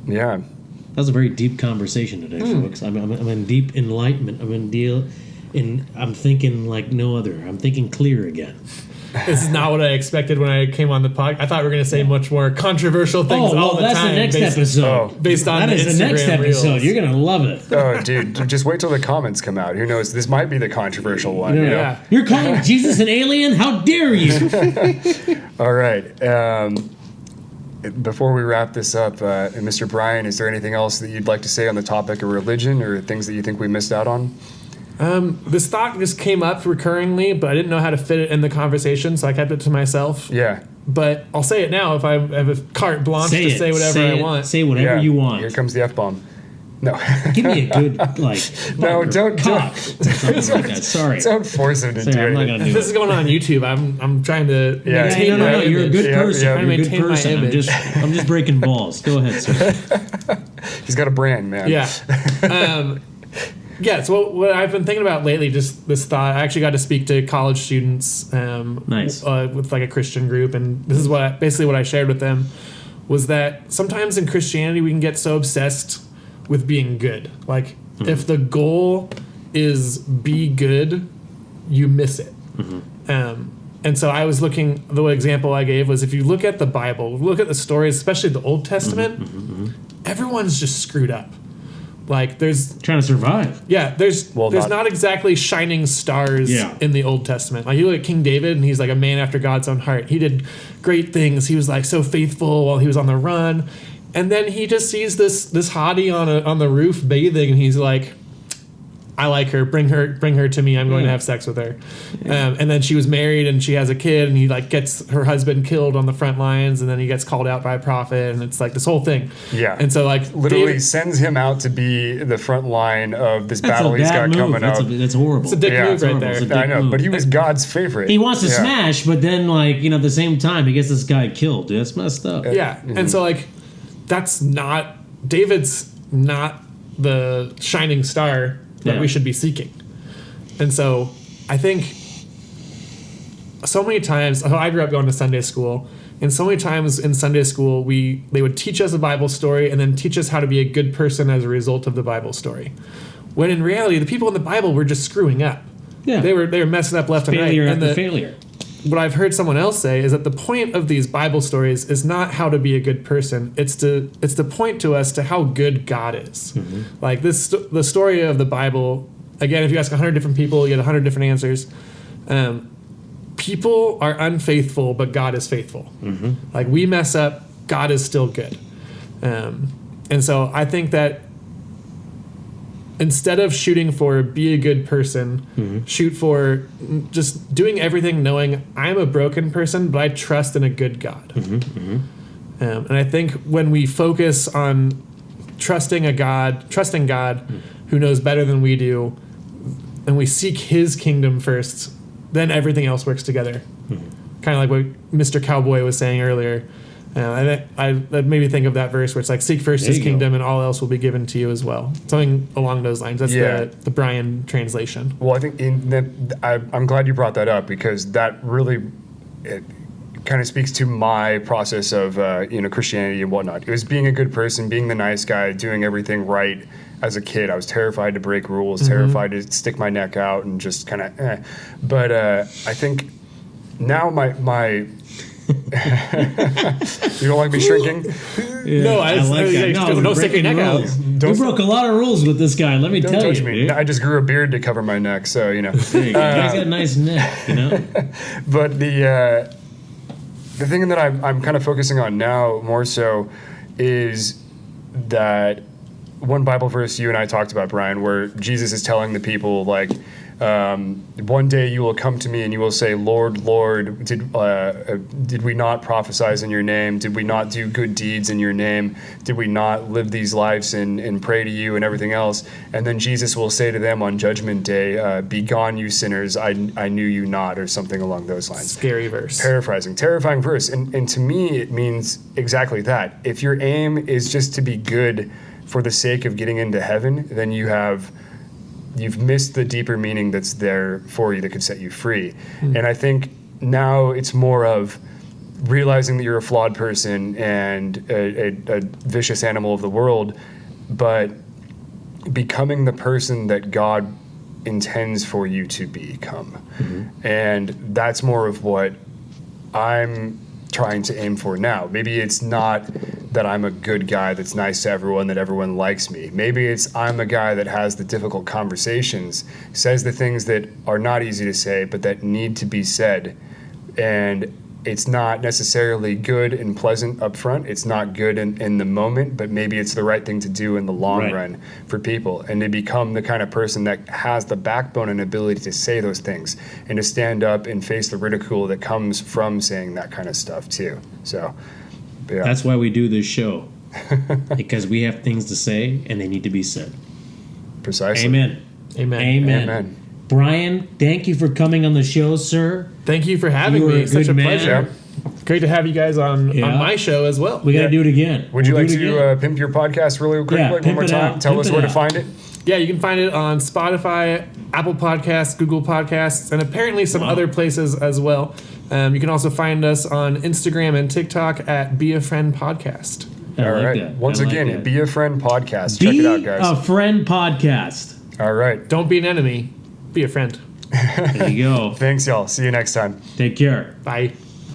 Yeah. That was a very deep conversation today, folks. I'm in deep enlightenment. I'm thinking like no other. I'm thinking clear again. This is not what I expected when I came on the pod. I thought we were going to say much more controversial things all the that's time. the next episode. Based on that is the next Instagram episode. reels. You're gonna love it. Oh, dude, just wait till the comments come out. Who knows? This might be the controversial one. You know? Yeah. You're calling Jesus an alien? How dare you? All right. Before we wrap this up, Mr. Brian, is there anything else that you'd like to say on the topic of religion or things that you think we missed out on? This thought just came up recurringly, but I didn't know how to fit it in the conversation, so I kept it to myself. Yeah. But I'll say it now if I have a carte blanche to say whatever I want. Say whatever you want. Here comes the F-bomb. No. Give me a good, like, No, don't. cock. Something like that. Sorry. Don't force him to Sorry, do I'm not it. going to If do this it. is going on YouTube, I'm trying to Yeah, maintain no, my you're a image. good Yeah, person. yeah. You're a good Maintain my person. image. I'm just breaking balls. Go ahead, sir. He's got a brand, man. Yeah. Yeah, so what I've been thinking about lately, just this thought, I actually got to speak to college students Nice. With like a Christian group, and this is basically what I shared with them, was that sometimes in Christianity we can get so obsessed with being good. Like, if the goal is be good, you miss it. And so I was looking, the example I gave was if you look at the Bible, look at the stories, especially the Old Testament, everyone's just screwed up. Like there's Trying to survive. there's not exactly shining stars in the Old Testament. Like you look at King David and he's like a man after God's own heart. He did great things. He was like so faithful while he was on the run. And then he just sees this hottie on the roof bathing and he's like, I like her. Bring her to me. I'm going to have sex with her. And then she was married and she has a kid and he like gets her husband killed on the front lines and then he gets called out by a prophet and it's like this whole thing. Yeah. And so like Literally David, sends him out to be the front line of this That's battle a he's bad got move. coming up. That's horrible. it's a dick Yeah, move it's right horrible. there. It's a dick I know, move. but he was God's favorite. He wants to Yeah. smash, but then, like, at the same time, he gets this guy killed. Dude, that's messed up. Yeah. And so like that's not David's not the shining star that we should be seeking. And so I think so many times, I grew up going to Sunday school, and so many times in Sunday school, they would teach us a Bible story and then teach us how to be a good person as a result of the Bible story. When in reality, the people in the Bible were just screwing up. Yeah. They were messing up left Failure and right. after failure. What I've heard someone else say is that the point of these Bible stories is not how to be a good person. It's to point to us to how good God is. Like the story of the Bible. Again, if you ask 100 different people, you get 100 different answers. People are unfaithful, but God is faithful. Like we mess up, God is still good. And so I think that instead of shooting for be a good person, shoot for just doing everything knowing I'm a broken person, but I trust in a good God. And I think when we focus on trusting God who knows better than we do, and we seek his kingdom first, then everything else works together. Kind of like what Mr. Cowboy was saying earlier. That made me think of that verse where it's like, seek first his kingdom and all else will be given to you as well. Something along those lines. That's the Brian translation. Well, I think I'm glad you brought that up because that really kind of speaks to my process of Christianity and whatnot. It was being a good person, being the nice guy, doing everything right. As a kid, I was terrified to break rules, terrified to stick my neck out and just kind of But I think now my you don't like me shrinking? Yeah, No, I like that. Don't stick your neck out. You broke a lot of rules with this guy, let me Don't tell touch you. me. Dude. I just grew a beard to cover my neck, so There you go. He's got a nice neck, But the thing that I'm kind of focusing on now more so is that one Bible verse you and I talked about, Brian, where Jesus is telling the people, like, one day you will come to me and you will say, Lord, Lord, did we not prophesy in your name? Did we not do good deeds in your name? Did we not live these lives and pray to you and everything else? And then Jesus will say to them on Judgment Day, begone, you sinners, I knew you not, or something along those lines. Scary verse. Paraphrasing, terrifying verse. And to me, it means exactly that. If your aim is just to be good for the sake of getting into heaven, then you've missed the deeper meaning that's there for you that could set you free. And I think now it's more of realizing that you're a flawed person and a vicious animal of the world, but becoming the person that God intends for you to become. And that's more of what I'm trying to aim for now. Maybe it's not that I'm a good guy that's nice to everyone, that everyone likes me. Maybe it's I'm a guy that has the difficult conversations, says the things that are not easy to say, but that need to be said. And it's not necessarily good and pleasant up front. It's not good in the moment, but maybe it's the right thing to do in the long run for people. And to become the kind of person that has the backbone and ability to say those things and to stand up and face the ridicule that comes from saying that kind of stuff too. So, yeah. That's why we do this show. Because we have things to say and they need to be said. Precisely. Amen. Amen. Amen. Amen. Brian, thank you for coming on the show, sir. Thank you for having You were me. a Such a good man. pleasure. Great to have you guys on Yeah. my show as well. We got to do it again. Would you We'll like do it to again. pimp your podcast really quickly Yeah, one pimp more it time? out. Tell Pimp us it where to out. find it. Yeah, you can find it on Spotify, Apple Podcasts, Google Podcasts, and apparently some other places as well. You can also find us on Instagram and TikTok at Be a Friend Podcast. I All like right. that. Once I like again, that. Be a Friend podcast. Check Be it out, guys. a Friend podcast. All right. Don't be an enemy, be a friend. There you go. Thanks, y'all. See you next time. Take care. Bye.